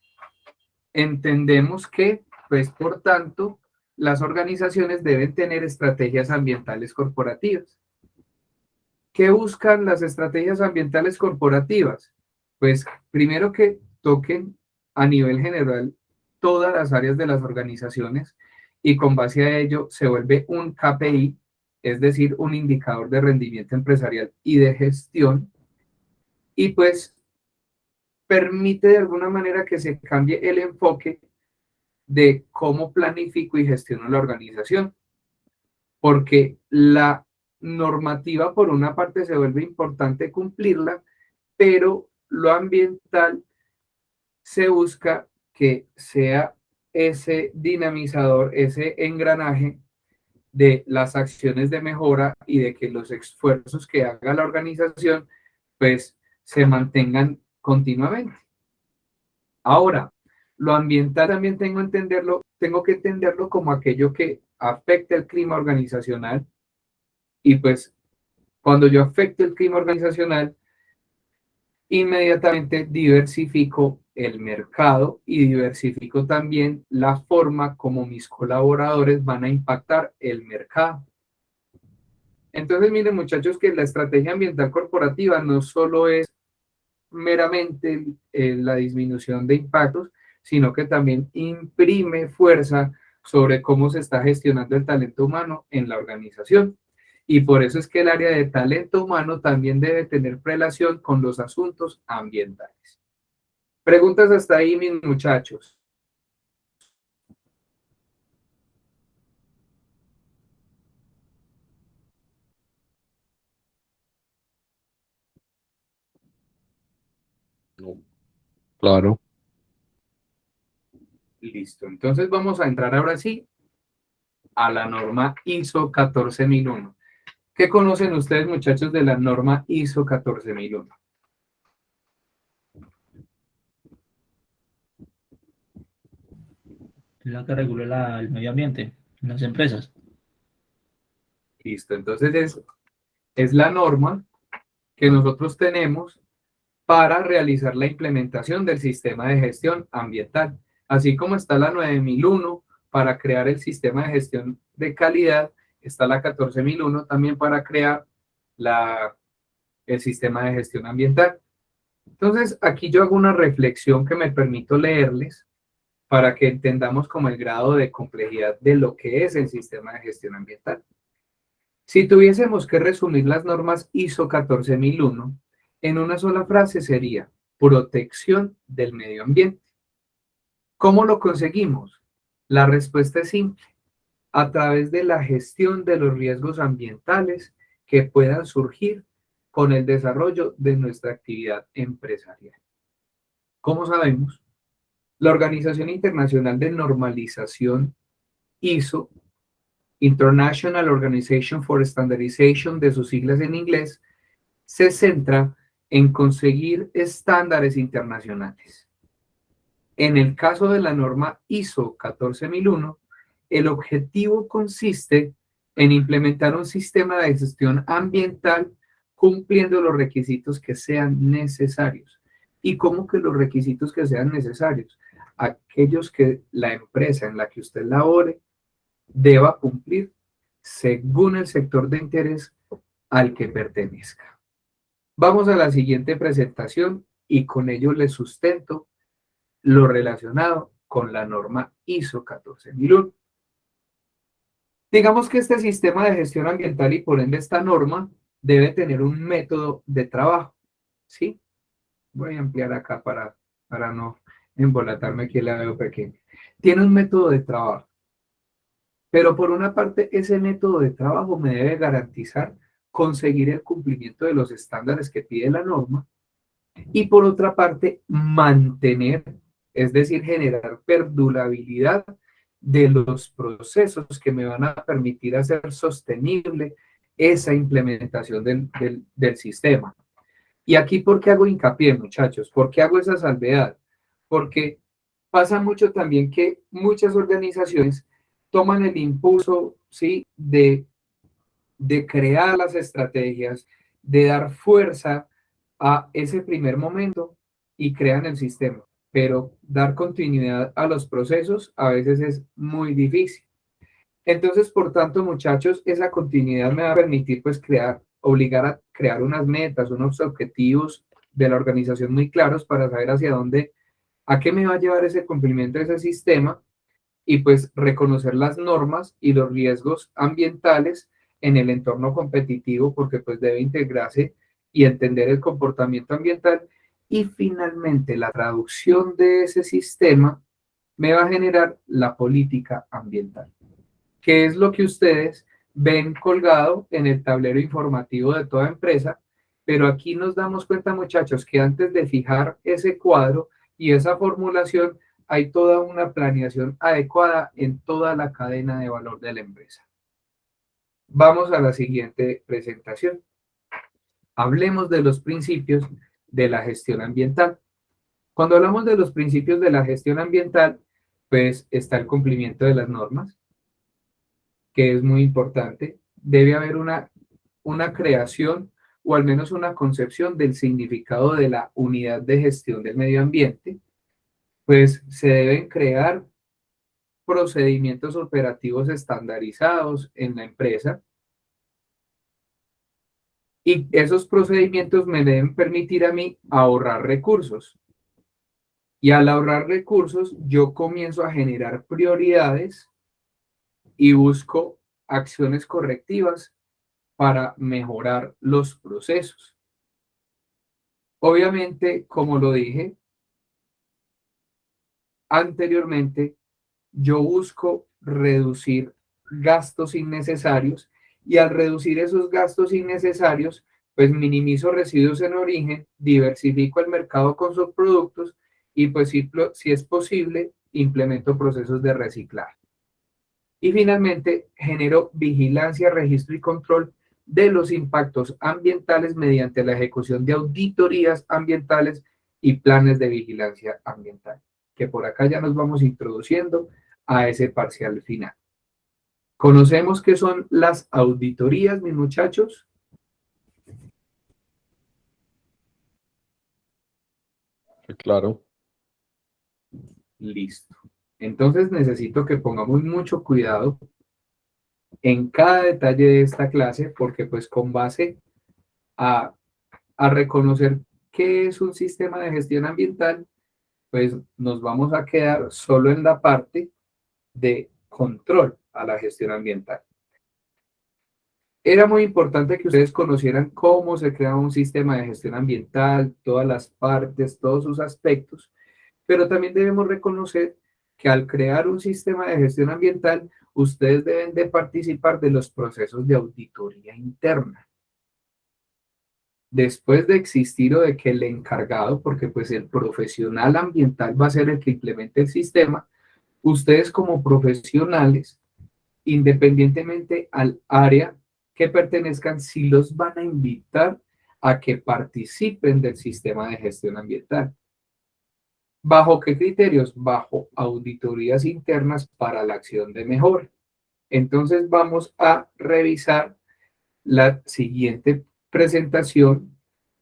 entendemos que, pues, por tanto, las organizaciones deben tener estrategias ambientales corporativas. ¿Qué buscan las estrategias ambientales corporativas? Pues primero que toquen a nivel general todas las áreas de las organizaciones y con base a ello se vuelve un KPI, es decir, un indicador de rendimiento empresarial y de gestión, y pues permite de alguna manera que se cambie el enfoque de cómo planifico y gestiono la organización, porque la normativa por una parte se vuelve importante cumplirla, pero lo ambiental se busca que sea ese dinamizador, ese engranaje de las acciones de mejora y de que los esfuerzos que haga la organización pues se mantengan continuamente. Ahora, lo ambiental también tengo que entenderlo como aquello que afecta el clima organizacional y pues cuando yo afecto el clima organizacional, inmediatamente diversifico el mercado y diversifico también la forma como mis colaboradores van a impactar el mercado. Entonces, miren muchachos, que la estrategia ambiental corporativa no solo es meramente la disminución de impactos, sino que también imprime fuerza sobre cómo se está gestionando el talento humano en la organización. Y por eso es que el área de talento humano también debe tener relación con los asuntos ambientales. Preguntas hasta ahí, mis muchachos. No. Claro. Listo. Entonces vamos a entrar ahora sí a la norma ISO 14001. ¿Qué conocen ustedes, muchachos, de la norma ISO 14001? Es la que regula el medio ambiente en las empresas. Listo. Entonces es la norma que nosotros tenemos para realizar la implementación del sistema de gestión ambiental. Así como está la 9001 para crear el sistema de gestión de calidad, está la 14001 también para crear el sistema de gestión ambiental. Entonces, aquí yo hago una reflexión que me permito leerles para que entendamos como el grado de complejidad de lo que es el sistema de gestión ambiental. Si tuviésemos que resumir las normas ISO 14001 en una sola frase sería protección del medio ambiente. ¿Cómo lo conseguimos? La respuesta es simple, a través de la gestión de los riesgos ambientales que puedan surgir con el desarrollo de nuestra actividad empresarial. ¿Cómo sabemos? La Organización Internacional de Normalización ISO, International Organization for Standardization, de sus siglas en inglés, se centra en conseguir estándares internacionales. En el caso de la norma ISO 14001, el objetivo consiste en implementar un sistema de gestión ambiental cumpliendo los requisitos que sean necesarios. ¿Y cómo que los requisitos que sean necesarios? Aquellos que la empresa en la que usted labore deba cumplir según el sector de interés al que pertenezca. Vamos a la siguiente presentación y con ello les sustento lo relacionado con la norma ISO 14001. Digamos que este sistema de gestión ambiental y por ende esta norma debe tener un método de trabajo, ¿sí? Voy a ampliar acá para no embolatarme, aquí la veo pequeña. Tiene un método de trabajo, pero por una parte ese método de trabajo me debe garantizar conseguir el cumplimiento de los estándares que pide la norma, y por otra parte, mantener, es decir, generar perdurabilidad de los procesos que me van a permitir hacer sostenible esa implementación del sistema. Y aquí, ¿por qué hago hincapié, muchachos? ¿Por qué hago esa salvedad? Porque pasa mucho también que muchas organizaciones toman el impulso, ¿sí?, de crear las estrategias, de dar fuerza a ese primer momento y crean el sistema. Pero dar continuidad a los procesos a veces es muy difícil. Entonces, por tanto, muchachos, esa continuidad me va a permitir pues obligar a crear unas metas, unos objetivos de la organización muy claros para saber hacia dónde, a qué me va a llevar ese cumplimiento de ese sistema, y pues reconocer las normas y los riesgos ambientales en el entorno competitivo, porque pues debe integrarse y entender el comportamiento ambiental. Y finalmente, la traducción de ese sistema me va a generar la política ambiental, que es lo que ustedes ven colgado en el tablero informativo de toda empresa. Pero aquí nos damos cuenta, muchachos, que antes de fijar ese cuadro y esa formulación, hay toda una planeación adecuada en toda la cadena de valor de la empresa. Vamos a la siguiente presentación. Hablemos de los principios de la gestión ambiental. Cuando hablamos de los principios de la gestión ambiental, pues está el cumplimiento de las normas, que es muy importante. Debe haber una creación o al menos una concepción del significado de la unidad de gestión del medio ambiente. Pues se deben crear procedimientos operativos estandarizados en la empresa, y esos procedimientos me deben permitir a mí ahorrar recursos. Y al ahorrar recursos, yo comienzo a generar prioridades y busco acciones correctivas para mejorar los procesos. Obviamente, como lo dije anteriormente, yo busco reducir gastos innecesarios, y al reducir esos gastos innecesarios, pues minimizo residuos en origen, diversifico el mercado con subproductos y pues si es posible, implemento procesos de reciclaje. Y finalmente, genero vigilancia, registro y control de los impactos ambientales mediante la ejecución de auditorías ambientales y planes de vigilancia ambiental, que por acá ya nos vamos introduciendo a ese parcial final. ¿Conocemos qué son las auditorías, mis muchachos? Claro. Listo. Entonces necesito que pongamos mucho cuidado en cada detalle de esta clase, porque pues con base a reconocer qué es un sistema de gestión ambiental, pues nos vamos a quedar solo en la parte de control a la gestión ambiental. Era muy importante que ustedes conocieran cómo se crea un sistema de gestión ambiental, todas las partes, todos sus aspectos, pero también debemos reconocer que al crear un sistema de gestión ambiental, ustedes deben de participar de los procesos de auditoría interna. Después de existir o de que el encargado, porque pues el profesional ambiental va a ser el que implemente el sistema, ustedes como profesionales, independientemente al área que pertenezcan, sí los van a invitar a que participen del sistema de gestión ambiental. ¿Bajo qué criterios? Bajo auditorías internas para la acción de mejora. Entonces vamos a revisar la siguiente presentación,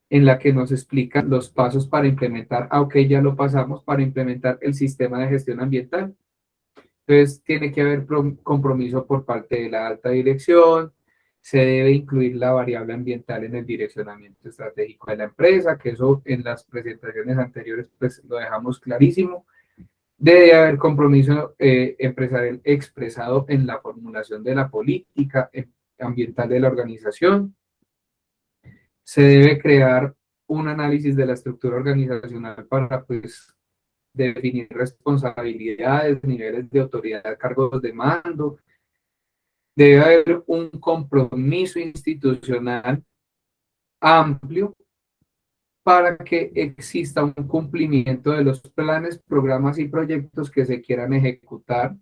en la que nos explican los pasos para implementar, aunque ya lo pasamos, para implementar el sistema de gestión ambiental. Entonces tiene que haber compromiso por parte de la alta dirección, se debe incluir la variable ambiental en el direccionamiento estratégico de la empresa, que eso en las presentaciones anteriores pues lo dejamos clarísimo. Debe haber compromiso empresarial expresado en la formulación de la política ambiental de la organización. Se debe crear un análisis de la estructura organizacional para pues definir responsabilidades, niveles de autoridad, cargos de mando. debe haber un compromiso institucional amplio para que exista un cumplimiento de los planes, programas y proyectos que se quieran ejecutar.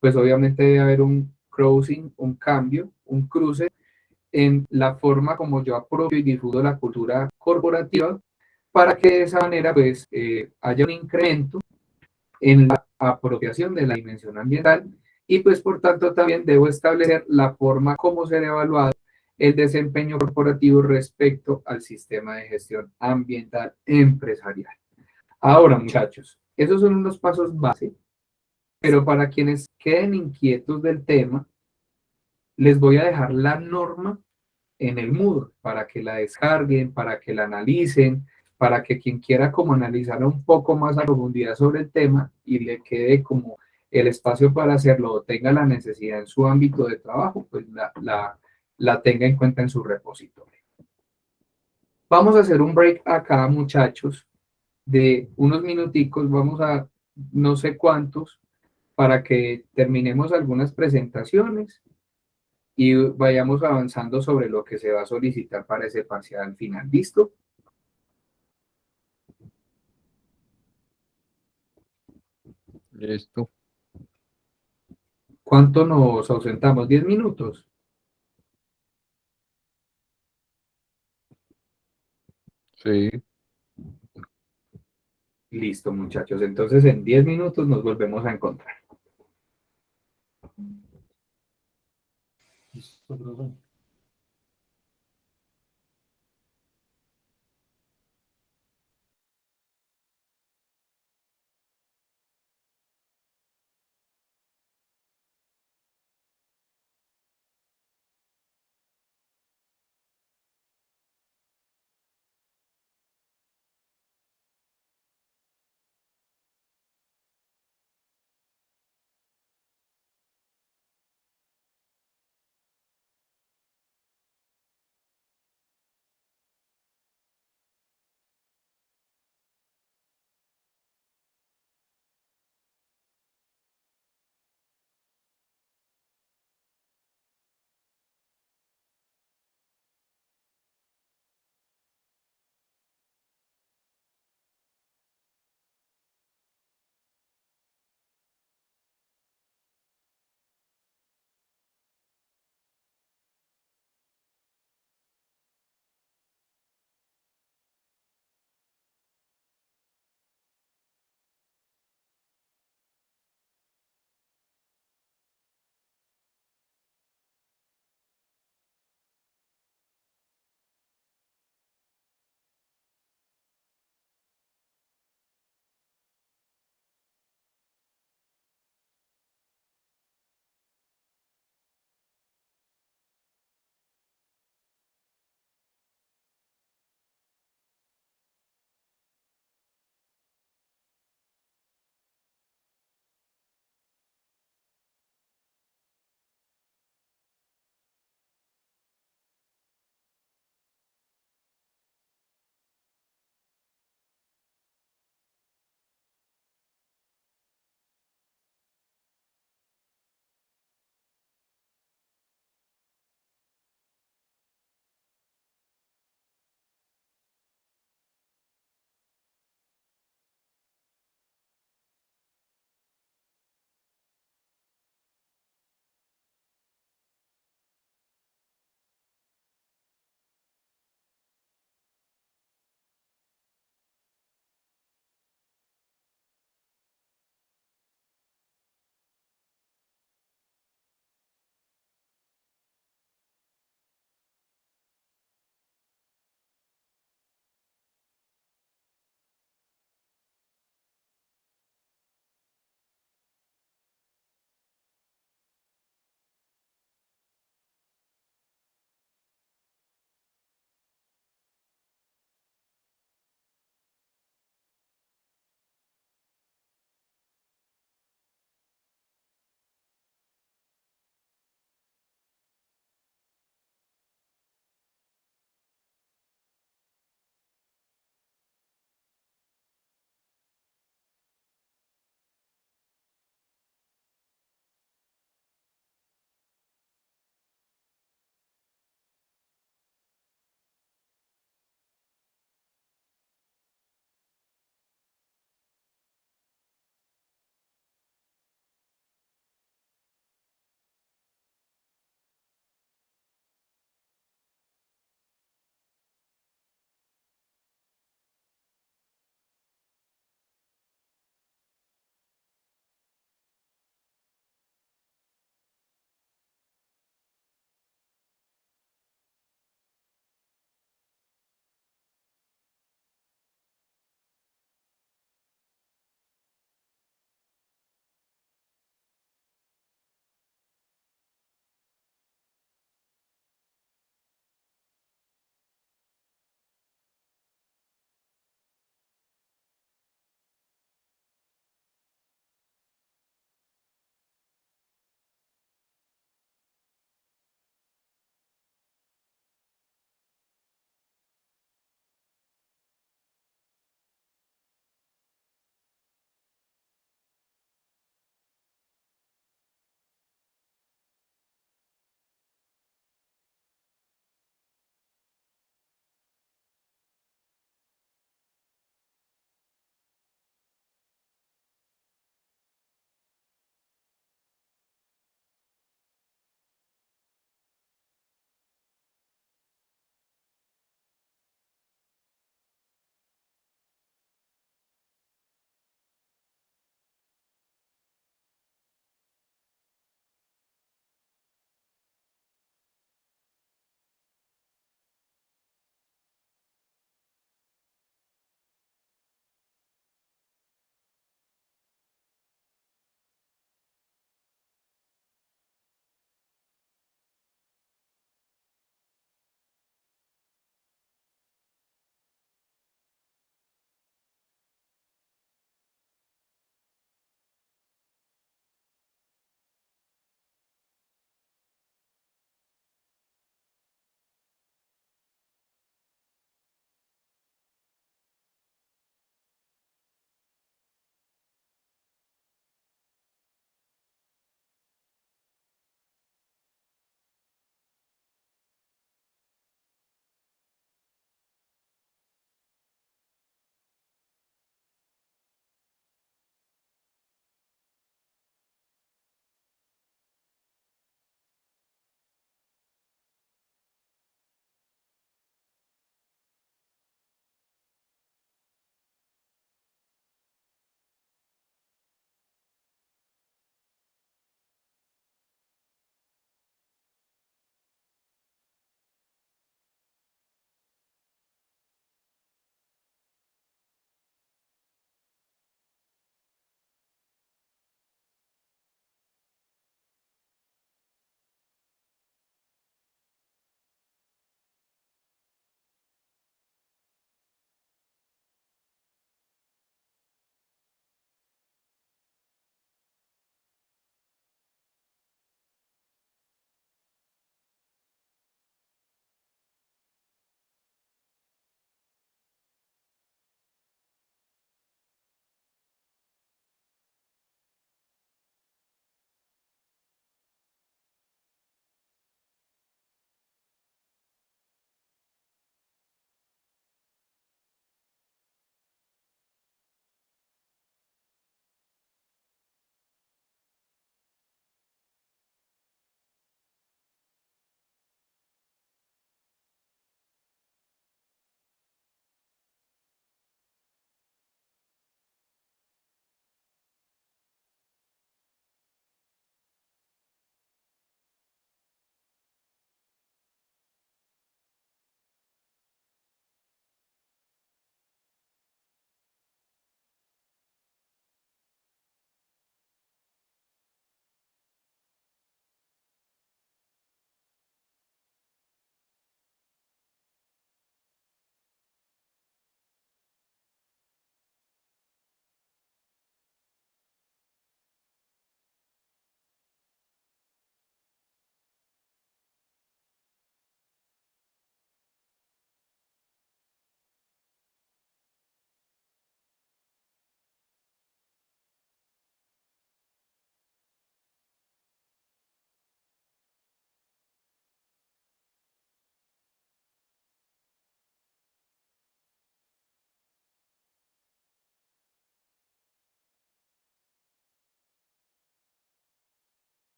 Pues obviamente debe haber un crossing, un cambio, un cruce en la forma como yo apropio y difundo la cultura corporativa, para que de esa manera pues haya un incremento en la apropiación de la dimensión ambiental, y pues por tanto también debo establecer la forma como será evaluado el desempeño corporativo respecto al sistema de gestión ambiental empresarial. Ahora, muchachos, esos son unos pasos base, pero para quienes queden inquietos del tema, les voy a dejar la norma en el Moodle para que la descarguen, para que la analicen, para que quien quiera como analizar un poco más a profundidad sobre el tema y le quede como el espacio para hacerlo o tenga la necesidad en su ámbito de trabajo, pues la tenga en cuenta en su repositorio. Vamos a hacer un break acá, muchachos, de unos minuticos, vamos a no sé cuántos, para que terminemos algunas presentaciones y vayamos avanzando sobre lo que se va a solicitar para ese parcial final. ¿Listo? Listo. ¿Cuánto nos ausentamos? ¿10 minutos? Sí. Listo, muchachos. Entonces en 10 minutos nos volvemos a encontrar. Listo, profe.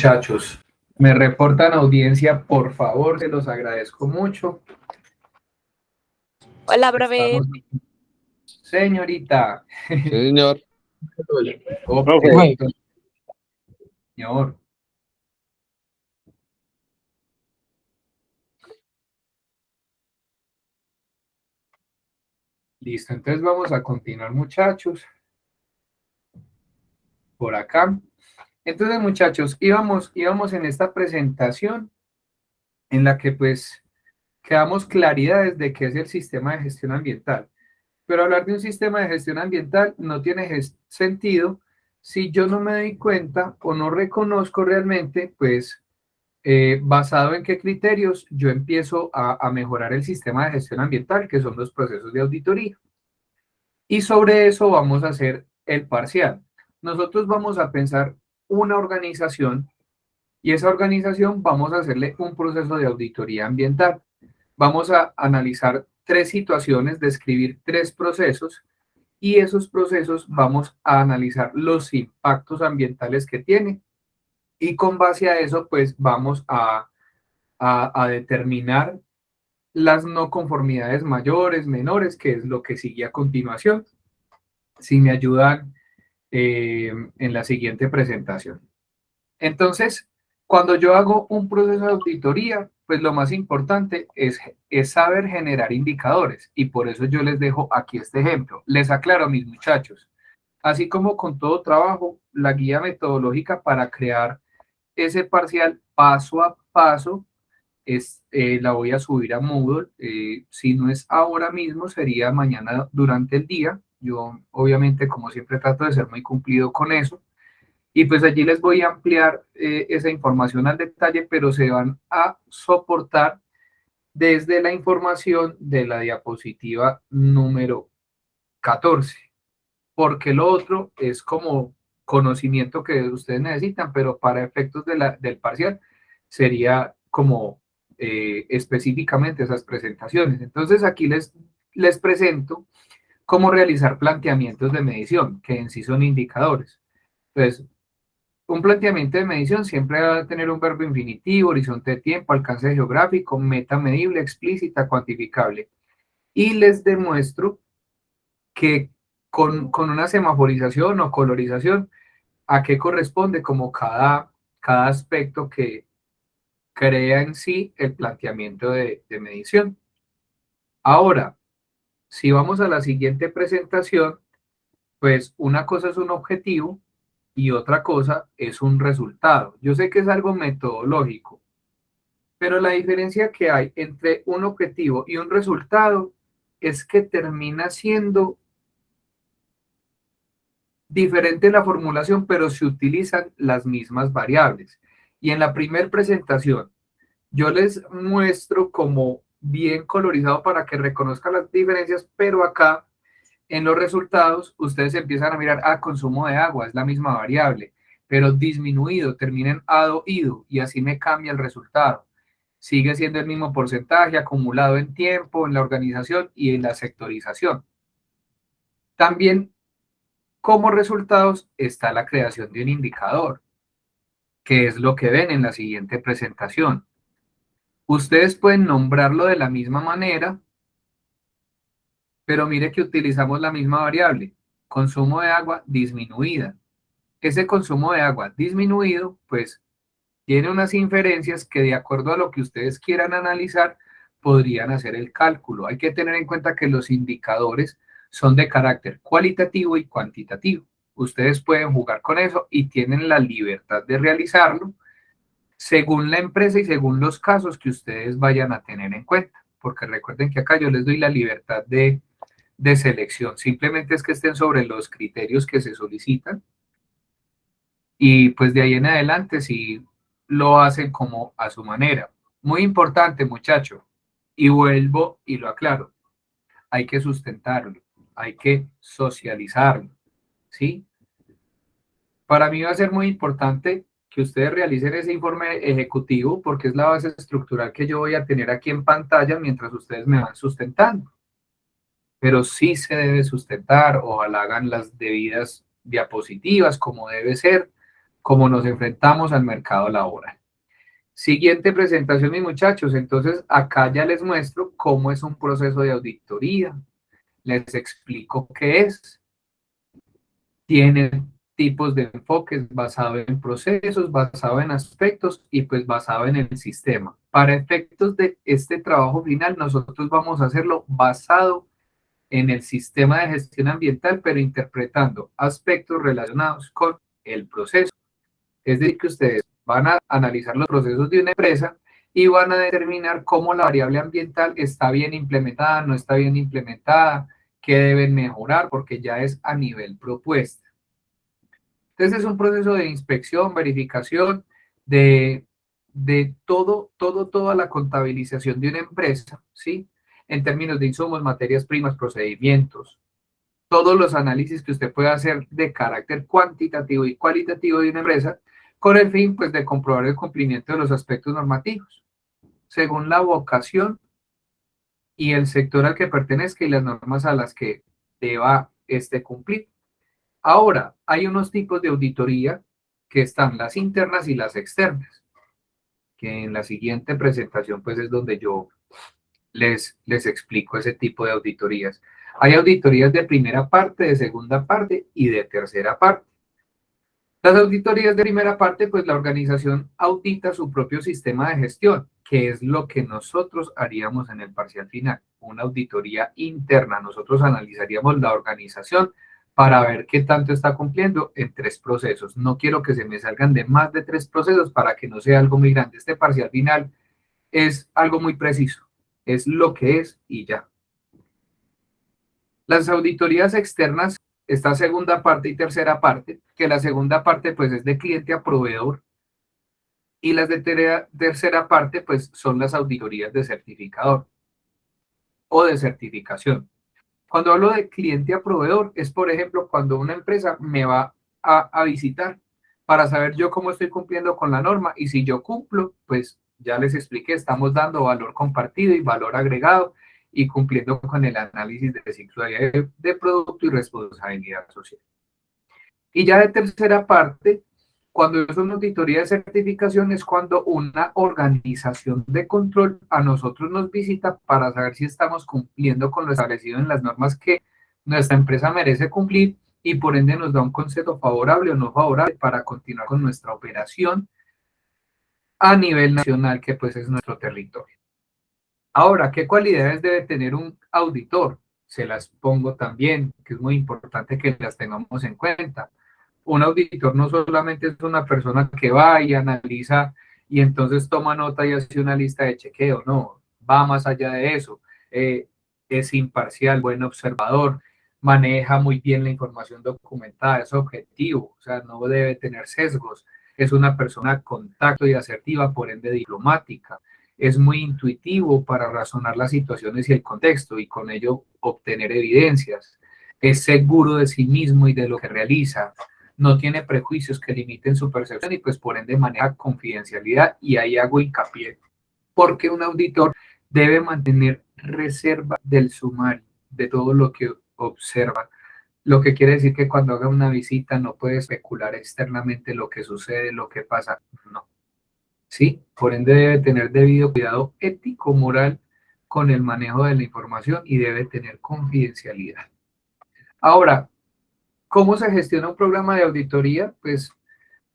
Muchachos, me reportan audiencia, por favor, se los agradezco mucho. Hola, profe. Estamos... Señorita. Sí, señor. Ok, Profe. entonces, señor. Listo, entonces vamos a continuar, muchachos. Por acá. Entonces, muchachos, íbamos en esta presentación en la que pues quedamos claridades de qué es el sistema de gestión ambiental. Pero hablar de un sistema de gestión ambiental no tiene sentido si yo no me doy cuenta o no reconozco realmente, pues, basado en qué criterios yo empiezo a mejorar el sistema de gestión ambiental, que son los procesos de auditoría. Y sobre eso vamos a hacer el parcial. Nosotros vamos a pensar una organización y esa organización vamos a hacerle un proceso de auditoría ambiental. Vamos a analizar 3 situaciones, describir 3 procesos y esos procesos vamos a analizar los impactos ambientales que tiene y con base a eso pues vamos a determinar las no conformidades mayores, menores, que es lo que sigue a continuación. Si me ayudan en la siguiente presentación. Entonces, cuando yo hago un proceso de auditoría, pues lo más importante es saber generar indicadores y por eso yo les dejo aquí este ejemplo. Les aclaro a mis muchachos, así como con todo trabajo, la guía metodológica para crear ese parcial paso a paso la voy a subir a Moodle. Si no es ahora mismo, sería mañana durante el día. Yo obviamente, como siempre, trato de ser muy cumplido con eso. Y pues allí les voy a ampliar esa información al detalle, pero se van a soportar desde la información de la diapositiva número 14, porque lo otro es como conocimiento que ustedes necesitan, pero para efectos del parcial sería como específicamente esas presentaciones. Entonces aquí les presento cómo realizar planteamientos de medición, que en sí son indicadores. Entonces, un planteamiento de medición siempre va a tener un verbo infinitivo, horizonte de tiempo, alcance geográfico, meta medible, explícita, cuantificable. Y les demuestro que con una semaforización o colorización, a qué corresponde como cada aspecto que crea en sí el planteamiento de medición. Ahora, si vamos a la siguiente presentación, pues una cosa es un objetivo y otra cosa es un resultado. Yo sé que es algo metodológico, pero la diferencia que hay entre un objetivo y un resultado es que termina siendo diferente la formulación, pero se utilizan las mismas variables. Y en la primera presentación, yo les muestro como bien colorizado para que reconozcan las diferencias, pero acá en los resultados ustedes empiezan a mirar, consumo de agua, es la misma variable, pero disminuido, termina en ado, ido, y así me cambia el resultado. Sigue siendo el mismo porcentaje acumulado en tiempo, en la organización y en la sectorización. También como resultados está la creación de un indicador, que es lo que ven en la siguiente presentación. Ustedes pueden nombrarlo de la misma manera, pero mire que utilizamos la misma variable, consumo de agua disminuida. Ese consumo de agua disminuido, pues, tiene unas inferencias que de acuerdo a lo que ustedes quieran analizar, podrían hacer el cálculo. Hay que tener en cuenta que los indicadores son de carácter cualitativo y cuantitativo. Ustedes pueden jugar con eso y tienen la libertad de realizarlo según la empresa y según los casos que ustedes vayan a tener en cuenta. Porque recuerden que acá yo les doy la libertad de selección. Simplemente es que estén sobre los criterios que se solicitan. Y pues de ahí en adelante sí lo hacen como a su manera. Muy importante, muchacho. Y vuelvo y lo aclaro. Hay que sustentarlo. Hay que socializarlo. ¿Sí? Para mí va a ser muy importante que ustedes realicen ese informe ejecutivo porque es la base estructural que yo voy a tener aquí en pantalla mientras ustedes me van sustentando. Pero sí se debe sustentar, ojalá hagan las debidas diapositivas como debe ser, cómo nos enfrentamos al mercado laboral. Siguiente presentación, mis muchachos. Entonces, acá ya les muestro cómo es un proceso de auditoría. Les explico qué es. Tiene tipos de enfoques basado en procesos, basado en aspectos y pues basado en el sistema. Para efectos de este trabajo final, nosotros vamos a hacerlo basado en el sistema de gestión ambiental, pero interpretando aspectos relacionados con el proceso. Es decir, que ustedes van a analizar los procesos de una empresa y van a determinar cómo la variable ambiental está bien implementada, no está bien implementada, qué deben mejorar, porque ya es a nivel propuesta. Entonces es un proceso de inspección, verificación, de toda la contabilización de una empresa, ¿sí? En términos de insumos, materias primas, procedimientos, todos los análisis que usted pueda hacer de carácter cuantitativo y cualitativo de una empresa, con el fin, pues, de comprobar el cumplimiento de los aspectos normativos, según la vocación y el sector al que pertenezca y las normas a las que deba cumplir. Ahora, hay unos tipos de auditoría que están las internas y las externas, que en la siguiente presentación pues es donde yo les explico ese tipo de auditorías. Hay auditorías de primera parte, de segunda parte y de tercera parte. Las auditorías de primera parte, pues la organización audita su propio sistema de gestión, que es lo que nosotros haríamos en el parcial final, una auditoría interna. Nosotros analizaríamos la organización para ver qué tanto está cumpliendo en 3 procesos. No quiero que se me salgan de más de 3 procesos para que no sea algo muy grande. Este parcial final es algo muy preciso, es lo que es y ya. Las auditorías externas, esta segunda parte y tercera parte, que la segunda parte pues es de cliente a proveedor y las de tercera parte pues son las auditorías de certificador o de certificación. Cuando hablo de cliente a proveedor es, por ejemplo, cuando una empresa me va a visitar para saber yo cómo estoy cumpliendo con la norma y si yo cumplo, pues ya les expliqué, estamos dando valor compartido y valor agregado y cumpliendo con el análisis de ciclo de producto y responsabilidad social. Y ya de tercera parte, cuando es una auditoría de certificación, es cuando una organización de control a nosotros nos visita para saber si estamos cumpliendo con lo establecido en las normas que nuestra empresa merece cumplir y por ende nos da un concepto favorable o no favorable para continuar con nuestra operación a nivel nacional, que pues es nuestro territorio. Ahora, ¿qué cualidades debe tener un auditor? Se las pongo también, que es muy importante que las tengamos en cuenta. Un auditor no solamente es una persona que va y analiza y entonces toma nota y hace una lista de chequeo, no, va más allá de eso. Es imparcial, buen observador, maneja muy bien la información documentada, es objetivo, o sea, no debe tener sesgos, es una persona contacto y asertiva, por ende diplomática, es muy intuitivo para razonar las situaciones y el contexto y con ello obtener evidencias, es seguro de sí mismo y de lo que realiza, no tiene prejuicios que limiten su percepción y pues por ende maneja confidencialidad y ahí hago hincapié, porque un auditor debe mantener reserva del sumario, de todo lo que observa, lo que quiere decir que cuando haga una visita no puede especular externamente lo que sucede, lo que pasa, no. ¿Sí? Por ende debe tener debido cuidado ético, moral con el manejo de la información y debe tener confidencialidad. Ahora, ¿cómo se gestiona un programa de auditoría? Pues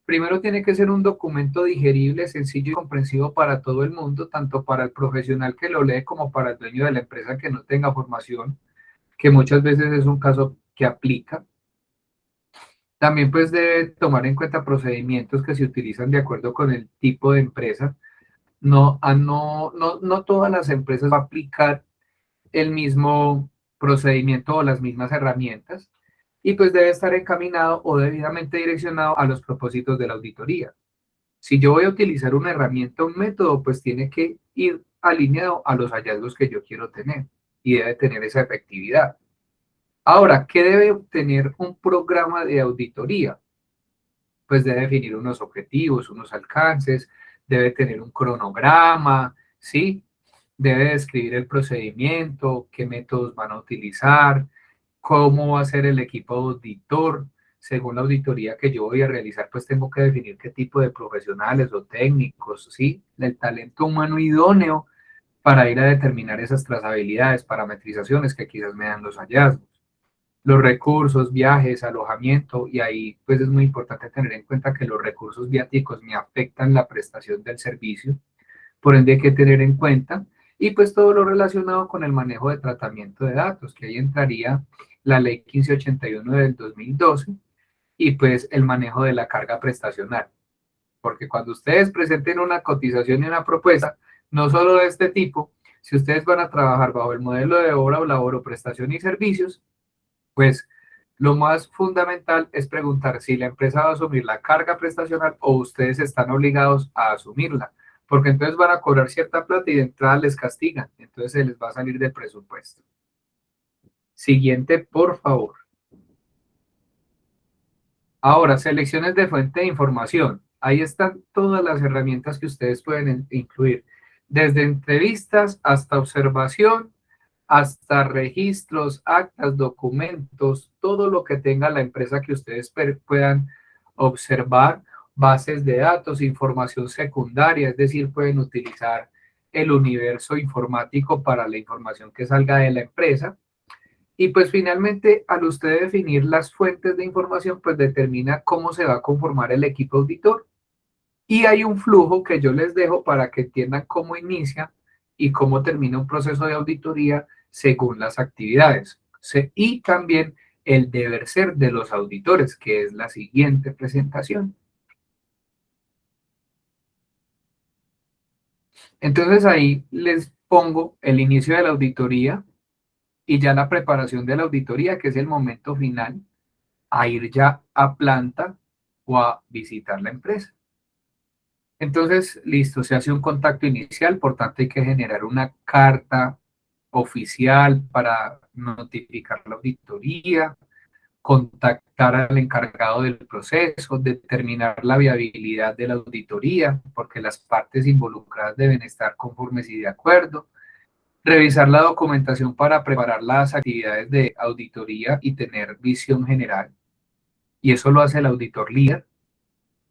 primero tiene que ser un documento digerible, sencillo y comprensivo para todo el mundo, tanto para el profesional que lo lee como para el dueño de la empresa que no tenga formación, que muchas veces es un caso que aplica. También pues debe tomar en cuenta procedimientos que se utilizan de acuerdo con el tipo de empresa. No todas las empresas van a aplicar el mismo procedimiento o las mismas herramientas y pues debe estar encaminado o debidamente direccionado a los propósitos de la auditoría. Si yo voy a utilizar una herramienta, un método, pues tiene que ir alineado a los hallazgos que yo quiero tener y debe tener esa efectividad. Ahora, ¿qué debe obtener un programa de auditoría? Pues debe definir unos objetivos, unos alcances, debe tener un cronograma, ¿sí? Debe describir el procedimiento, qué métodos van a utilizar, cómo va a ser el equipo auditor, según la auditoría que yo voy a realizar, pues tengo que definir qué tipo de profesionales o técnicos, ¿sí? El talento humano idóneo para ir a determinar esas trazabilidades, parametrizaciones que quizás me dan los hallazgos. Los recursos, viajes, alojamiento, y ahí pues es muy importante tener en cuenta que los recursos viáticos me afectan la prestación del servicio, por ende hay que tener en cuenta, y pues todo lo relacionado con el manejo de tratamiento de datos, que ahí entraría la ley 1581 del 2012, y pues el manejo de la carga prestacional, porque cuando ustedes presenten una cotización y una propuesta, no solo de este tipo, si ustedes van a trabajar bajo el modelo de obra o labor o prestación y servicios, pues lo más fundamental es preguntar si la empresa va a asumir la carga prestacional o ustedes están obligados a asumirla, porque entonces van a cobrar cierta plata y de entrada les castigan, entonces se les va a salir del presupuesto. Siguiente, por favor. Ahora, selecciones de fuente de información. Ahí están todas las herramientas que ustedes pueden incluir, desde entrevistas hasta observación, hasta registros, actas, documentos, todo lo que tenga la empresa que ustedes puedan observar, bases de datos, información secundaria, es decir, pueden utilizar el universo informático para la información que salga de la empresa. Y pues finalmente, al usted definir las fuentes de información, pues determina cómo se va a conformar el equipo auditor. Y hay un flujo que yo les dejo para que entiendan cómo inicia y cómo termina un proceso de auditoría según las actividades. Y también el deber ser de los auditores, que es la siguiente presentación. Entonces ahí les pongo el inicio de la auditoría y ya la preparación de la auditoría, que es el momento final, a ir ya a planta o a visitar la empresa. Entonces, listo, se hace un contacto inicial, por tanto hay que generar una carta oficial para notificar la auditoría, contactar al encargado del proceso, determinar la viabilidad de la auditoría, porque las partes involucradas deben estar conformes y de acuerdo, revisar la documentación para preparar las actividades de auditoría y tener visión general, y eso lo hace el auditor líder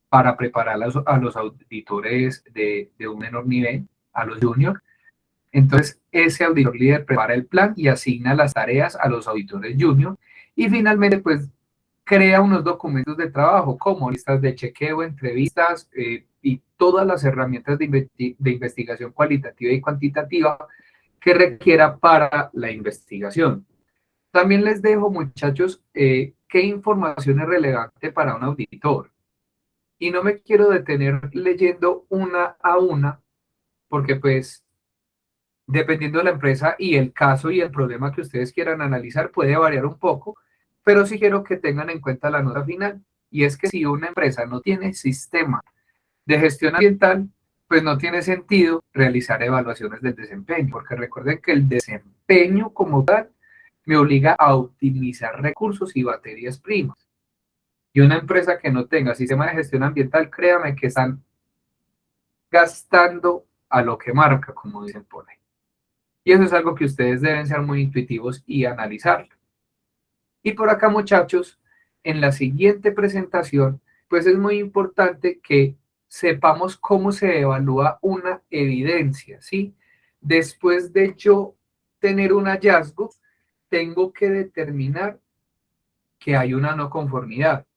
para preparar a los auditores de un menor nivel, a los juniors. Entonces, ese auditor líder prepara el plan y asigna las tareas a los auditores juniors y finalmente, pues, crea unos documentos de trabajo como listas de chequeo, entrevistas y todas las herramientas de investigación cualitativa y cuantitativa que requiera para la investigación. También les dejo, muchachos, qué información es relevante para un auditor. Y no me quiero detener leyendo una a una, porque pues dependiendo de la empresa y el caso y el problema que ustedes quieran analizar puede variar un poco, pero sí quiero que tengan en cuenta la nota final. Y es que si una empresa no tiene sistema de gestión ambiental, pues no tiene sentido realizar evaluaciones del desempeño, porque recuerden que el desempeño como tal me obliga a optimizar recursos y materias primas. Y una empresa que no tenga sistema de gestión ambiental, créame que están gastando a lo que marca, como dicen por ahí. Y eso es algo que ustedes deben ser muy intuitivos y analizarlo. Y por acá, muchachos, en la siguiente presentación, pues es muy importante que sepamos cómo se evalúa una evidencia, ¿sí? Después de yo tener un hallazgo, tengo que determinar que hay una no conformidad.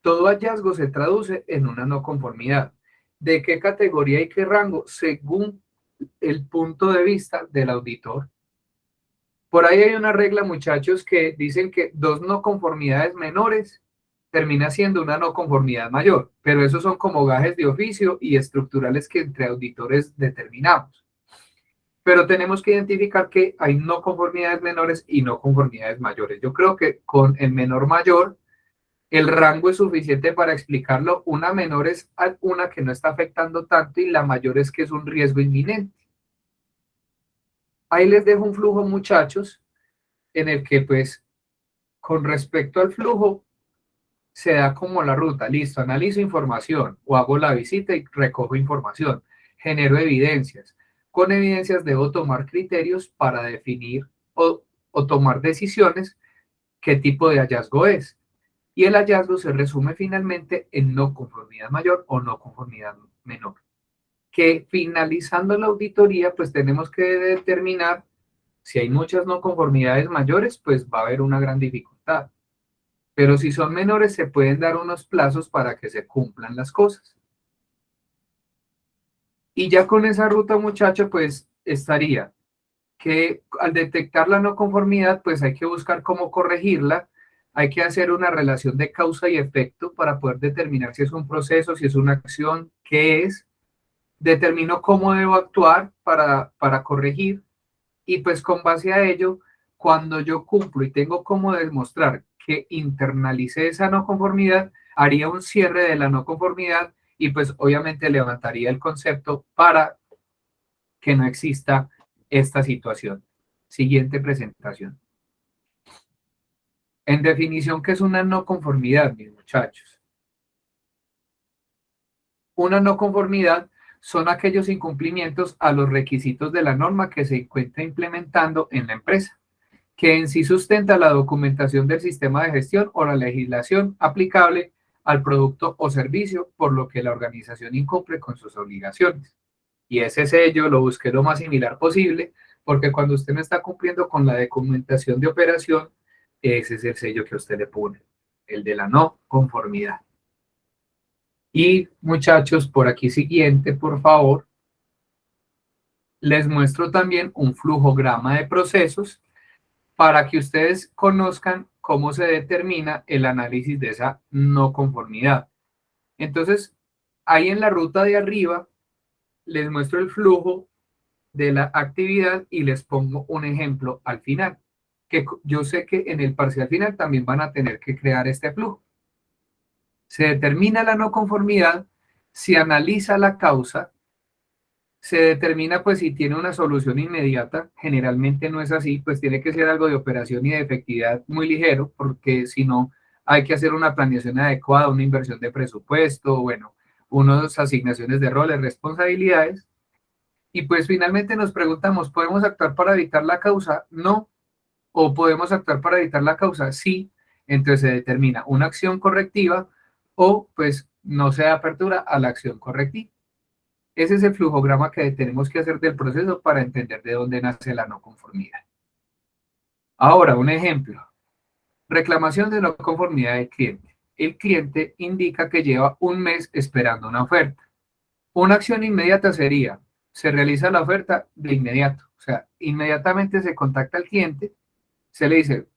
Todo hallazgo se traduce en una no conformidad. ¿De qué categoría y qué rango? Según el punto de vista del auditor. Por ahí hay una regla, muchachos, que dicen que 2 no conformidades menores termina siendo una no conformidad mayor, pero esos son como gajes de oficio y estructurales que entre auditores determinamos. Pero tenemos que identificar que hay no conformidades menores y no conformidades mayores. Yo creo que con el menor mayor, el rango es suficiente para explicarlo. Una menor es una que no está afectando tanto y la mayor es que es un riesgo inminente. Ahí les dejo un flujo, muchachos, en el que pues con respecto al flujo se da como la ruta. Listo, analizo información o hago la visita y recojo información. Genero evidencias. Con evidencias debo tomar criterios para definir o tomar decisiones qué tipo de hallazgo es. Y el hallazgo se resume finalmente en no conformidad mayor o no conformidad menor. Que finalizando la auditoría, pues tenemos que determinar si hay muchas no conformidades mayores, pues va a haber una gran dificultad. Pero si son menores, se pueden dar unos plazos para que se cumplan las cosas. Y ya con esa ruta, muchacho, pues estaría que al detectar la no conformidad, pues hay que buscar cómo corregirla, hay que hacer una relación de causa y efecto para poder determinar si es un proceso, si es una acción, qué es, determino cómo debo actuar para corregir y pues con base a ello, cuando yo cumplo y tengo cómo demostrar que internalicé esa no conformidad, haría un cierre de la no conformidad y pues obviamente levantaría el concepto para que no exista esta situación. Siguiente presentación. En definición, ¿qué es una no conformidad, mis muchachos? Una no conformidad son aquellos incumplimientos a los requisitos de la norma que se encuentra implementando en la empresa, que en sí sustenta la documentación del sistema de gestión o la legislación aplicable al producto o servicio, por lo que la organización incumple con sus obligaciones. Y ese sello lo busqué lo más similar posible, porque cuando usted no está cumpliendo con la documentación de operación, ese es el sello que usted le pone, el de la no conformidad. Y muchachos, por aquí siguiente, por favor, les muestro también un flujograma de procesos para que ustedes conozcan cómo se determina el análisis de esa no conformidad. Entonces, ahí en la ruta de arriba, les muestro el flujo de la actividad y les pongo un ejemplo al final, que yo sé que en el parcial final también van a tener que crear este flujo. Se determina la no conformidad, se analiza la causa, se determina pues si tiene una solución inmediata, generalmente no es así, pues tiene que ser algo de operación y de efectividad muy ligero, porque si no hay que hacer una planeación adecuada, una inversión de presupuesto, bueno, unas asignaciones de roles, responsabilidades. Y pues finalmente nos preguntamos, ¿podemos actuar para evitar la causa? No. ¿O podemos actuar para evitar la causa? Sí. Entonces se determina una acción correctiva o pues no se da apertura a la acción correctiva. Ese es el flujograma que tenemos que hacer del proceso para entender de dónde nace la no conformidad. Ahora, un ejemplo. Reclamación de no conformidad del cliente. El cliente indica que lleva un mes esperando una oferta. Una acción inmediata sería, se realiza la oferta de inmediato. O sea, inmediatamente se contacta al cliente, se le dice,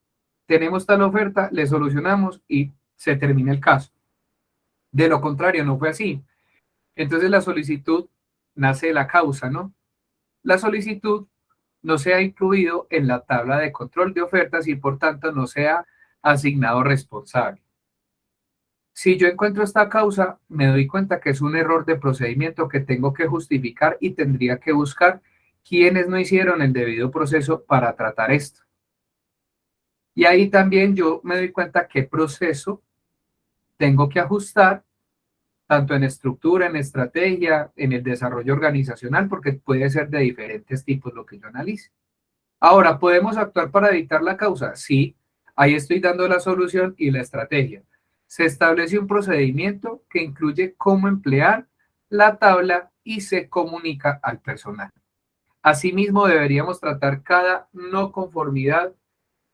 tenemos tal oferta, le solucionamos y se termina el caso. De lo contrario, no fue así. Entonces la solicitud nace de la causa, ¿no? La solicitud no se ha incluido en la tabla de control de ofertas y por tanto no se ha asignado responsable. Si yo encuentro esta causa, me doy cuenta que es un error de procedimiento que tengo que justificar y tendría que buscar quiénes no hicieron el debido proceso para tratar esto. Y ahí también yo me doy cuenta qué proceso tengo que ajustar, tanto en estructura, en estrategia, en el desarrollo organizacional, porque puede ser de diferentes tipos lo que yo analice. Ahora, ¿podemos actuar para evitar la causa? Sí, ahí estoy dando la solución y la estrategia. Se establece un procedimiento que incluye cómo emplear la tabla y se comunica al personal. Asimismo, deberíamos tratar cada no conformidad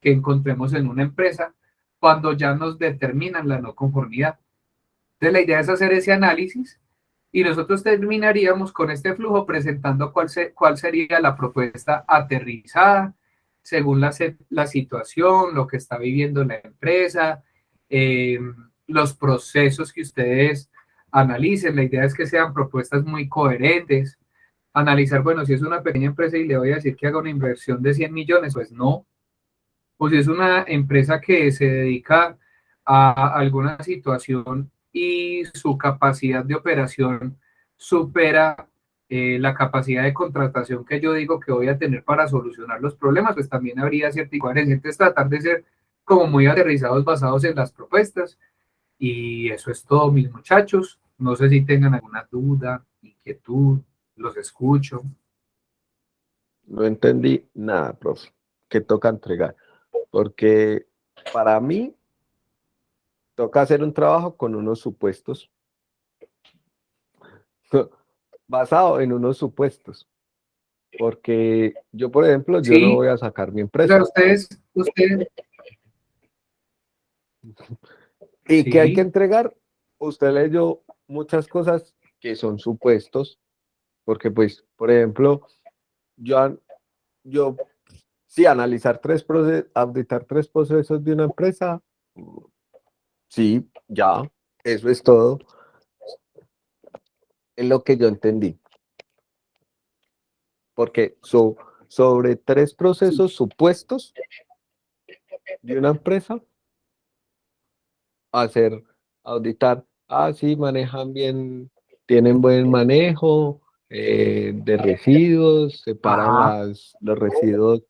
que encontremos en una empresa cuando ya nos determinan la no conformidad. Entonces, la idea es hacer ese análisis y nosotros terminaríamos con este flujo presentando cuál sería la propuesta aterrizada según la situación, lo que está viviendo la empresa, los procesos que ustedes analicen. La idea es que sean propuestas muy coherentes. Analizar, bueno, si es una pequeña empresa y le voy a decir que haga una inversión de 100 millones, pues no. O si es una empresa que se dedica a alguna situación y su capacidad de operación supera la capacidad de contratación que yo digo que voy a tener para solucionar los problemas, pues también habría cierta incoherencia. Entonces tratar de ser como muy aterrizados basados en las propuestas. Y eso es todo, mis muchachos. No sé si tengan alguna duda, inquietud, los escucho. No entendí nada, profe, que toca entregar, porque para mí toca hacer un trabajo con unos supuestos, basado en unos supuestos. Porque yo, por ejemplo, yo no Sí, voy a sacar mi o empresa. sea, ustedes, ¿Y qué hay que sí, entregar? Usted leyó muchas cosas que son supuestos, porque pues, por ejemplo, yo sí, analizar tres procesos, auditar tres procesos de una empresa, sí, ya, eso es todo, es lo que yo entendí, porque sobre tres procesos supuestos de una empresa, hacer, auditar, sí, manejan bien, tienen buen manejo de residuos, separan ajá, los residuos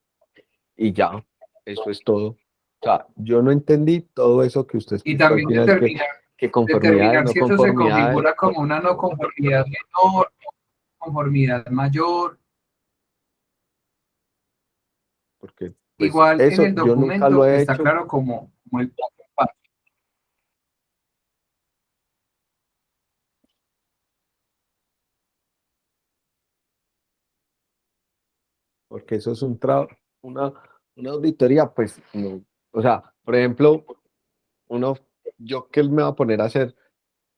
y ya, eso es todo. O sea, yo no entendí todo eso que usted y explicó al también final, que conformidades, determinar no si eso se conformidades, configura como una no conformidad menor, conformidad mayor. porque pues Igual en eso el yo nunca lo documento he está hecho, claro como el paso a paso. porque eso es una, una auditoría, pues no. O sea, por ejemplo, uno, yo qué me va a poner a hacer,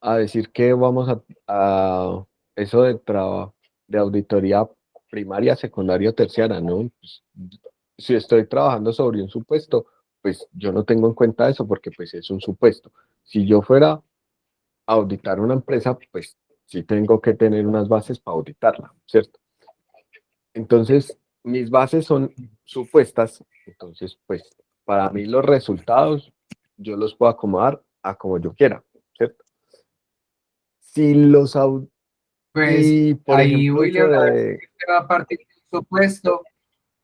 a decir que vamos a eso de trabajo, de auditoría primaria, secundaria o terciaria, ¿no? Pues, si estoy trabajando sobre un supuesto, pues yo no tengo en cuenta eso porque pues es un supuesto. Si yo fuera a auditar una empresa, pues sí tengo que tener unas bases para auditarla, ¿cierto? Entonces, mis bases son supuestas, entonces pues para mí los resultados yo los puedo acomodar a como yo quiera, ¿cierto? Si los au- Pues Si, por ahí ejemplo, eso William, la verdad de, es que va a partir de un supuesto,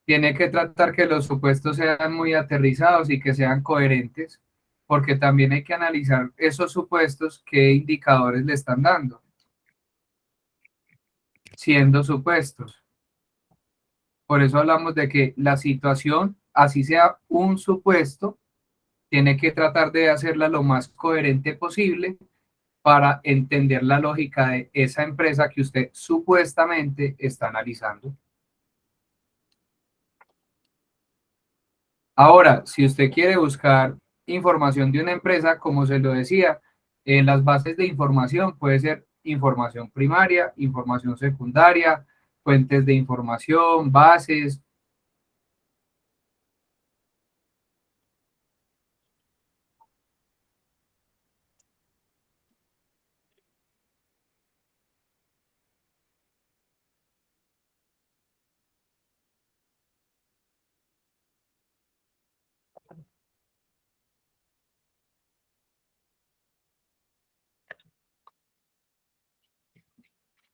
tiene que tratar que los supuestos sean muy aterrizados y que sean coherentes, porque también hay que analizar esos supuestos, qué indicadores le están dando, siendo supuestos. Por eso hablamos de que la situación, así sea un supuesto, tiene que tratar de hacerla lo más coherente posible para entender la lógica de esa empresa que usted supuestamente está analizando. Ahora, si usted quiere buscar información de una empresa, como se lo decía, en las bases de información puede ser información primaria, información secundaria, fuentes de información, bases.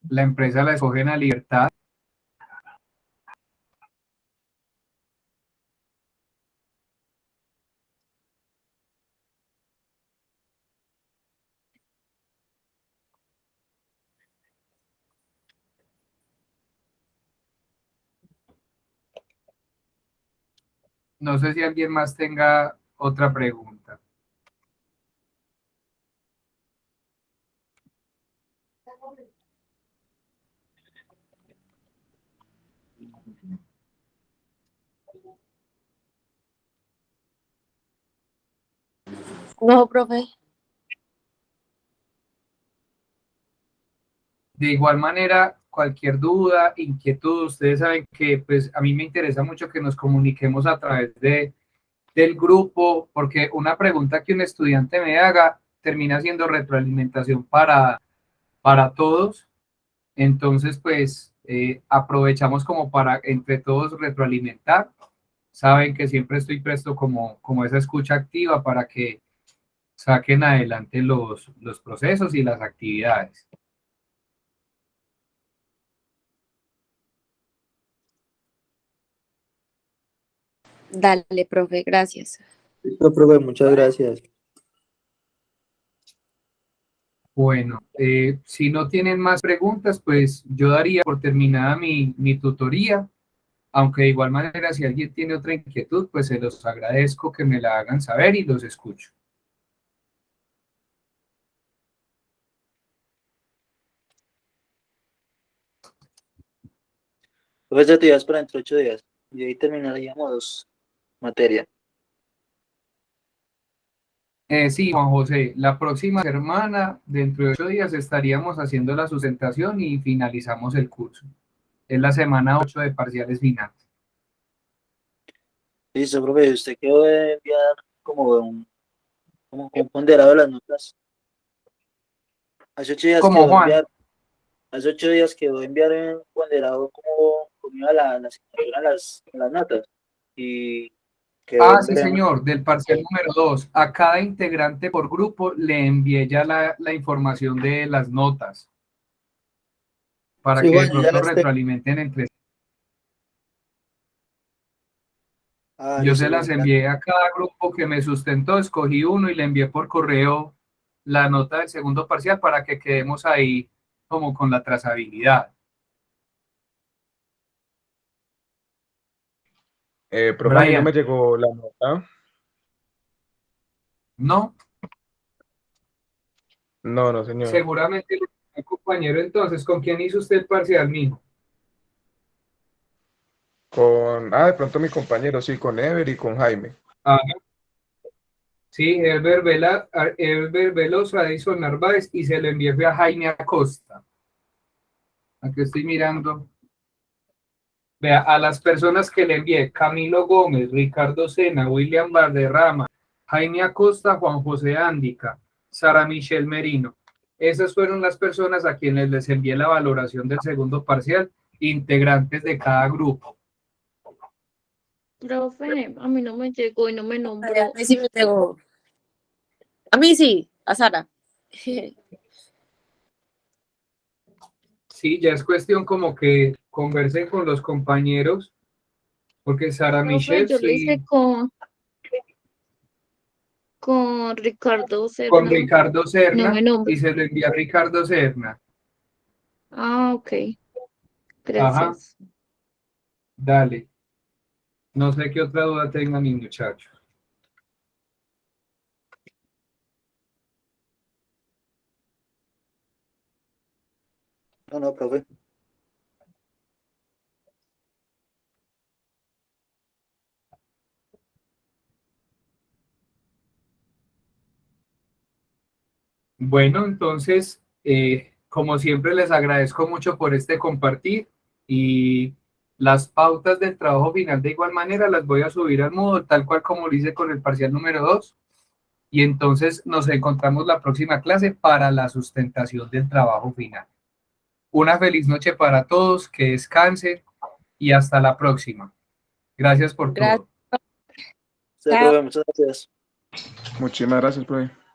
La empresa la escogen a libertad. No sé si alguien más tenga otra pregunta. No, profe. De igual manera, cualquier duda, inquietud, ustedes saben que pues a mí me interesa mucho que nos comuniquemos a través del grupo, porque una pregunta que un estudiante me haga termina siendo retroalimentación para todos. Entonces, pues aprovechamos como para entre todos retroalimentar. Saben que siempre estoy presto como esa escucha activa para que saquen adelante los procesos y las actividades. Dale, profe, gracias. Listo, profe, muchas gracias. Bueno, si no tienen más preguntas, pues yo daría por terminada mi tutoría, aunque de igual manera si alguien tiene otra inquietud, pues se los agradezco que me la hagan saber y los escucho. Pues de actividades para dentro de 8 días. Y ahí terminaríamos materia. Sí, Juan José, la próxima semana, dentro de 8 días, estaríamos haciendo la sustentación y finalizamos el curso. Es la semana 8 de parciales finales. Listo, profe, usted quedó de enviar como un ponderado de las notas. Hace 8 días Como quedó de Juan, enviar, hace 8 días quedó de enviar un ponderado como iba la asignatura en las notas. Y quedó en sí veremos. señor, del parcial número 2, a cada integrante por grupo le envié ya la información de las notas para Sí, que de Juan, yo ya pronto las tengo. retroalimenten entre sí. Ah, Yo listo, se las profe. envié a cada grupo que me sustentó, escogí uno y le envié por correo la nota del segundo parcial para que quedemos ahí como con la trazabilidad. Profe, a mí no me Brian, llegó la nota. no, No, no, señor. seguramente el compañero entonces, ¿con quién hizo usted el parcial, mijo? De pronto mi compañero, sí, con Ever y con Jaime. Ajá. Sí, Herbert Veloso, Edison Narváez y se lo envié fue a Jaime Acosta. Aquí estoy mirando. Vea, a las personas que le envié, Camilo Gómez, Ricardo Sena, William Valderrama, Jaime Acosta, Juan José Ándica, Sara Michelle Merino. Esas fueron las personas a quienes les envié la valoración del segundo parcial, integrantes de cada grupo. Profe, a mí no me llegó y no me nombró. A mí sí me llegó. A mí sí, a Sara. Sí, ya es cuestión como que conversen con los compañeros, porque Sara Profe, Michelle yo lo hice sí, con Ricardo con Serna. Ricardo No me Serna, nombró. y se lo envía a Ricardo Serna. Ah, ok. Ajá, Gracias. dale. No sé qué otra duda tengan mis muchachos. No, no, profe. Bueno, entonces, como siempre, les agradezco mucho por este compartir y las pautas del trabajo final de igual manera las voy a subir al Moodle, tal cual como lo hice con el parcial número 2. Y entonces nos encontramos la próxima clase para la sustentación del trabajo final. Una feliz noche para todos, que descansen y hasta la próxima. Gracias por Gracias. todo. Sí, Chao. profe, muchas gracias. Muchísimas gracias, profe.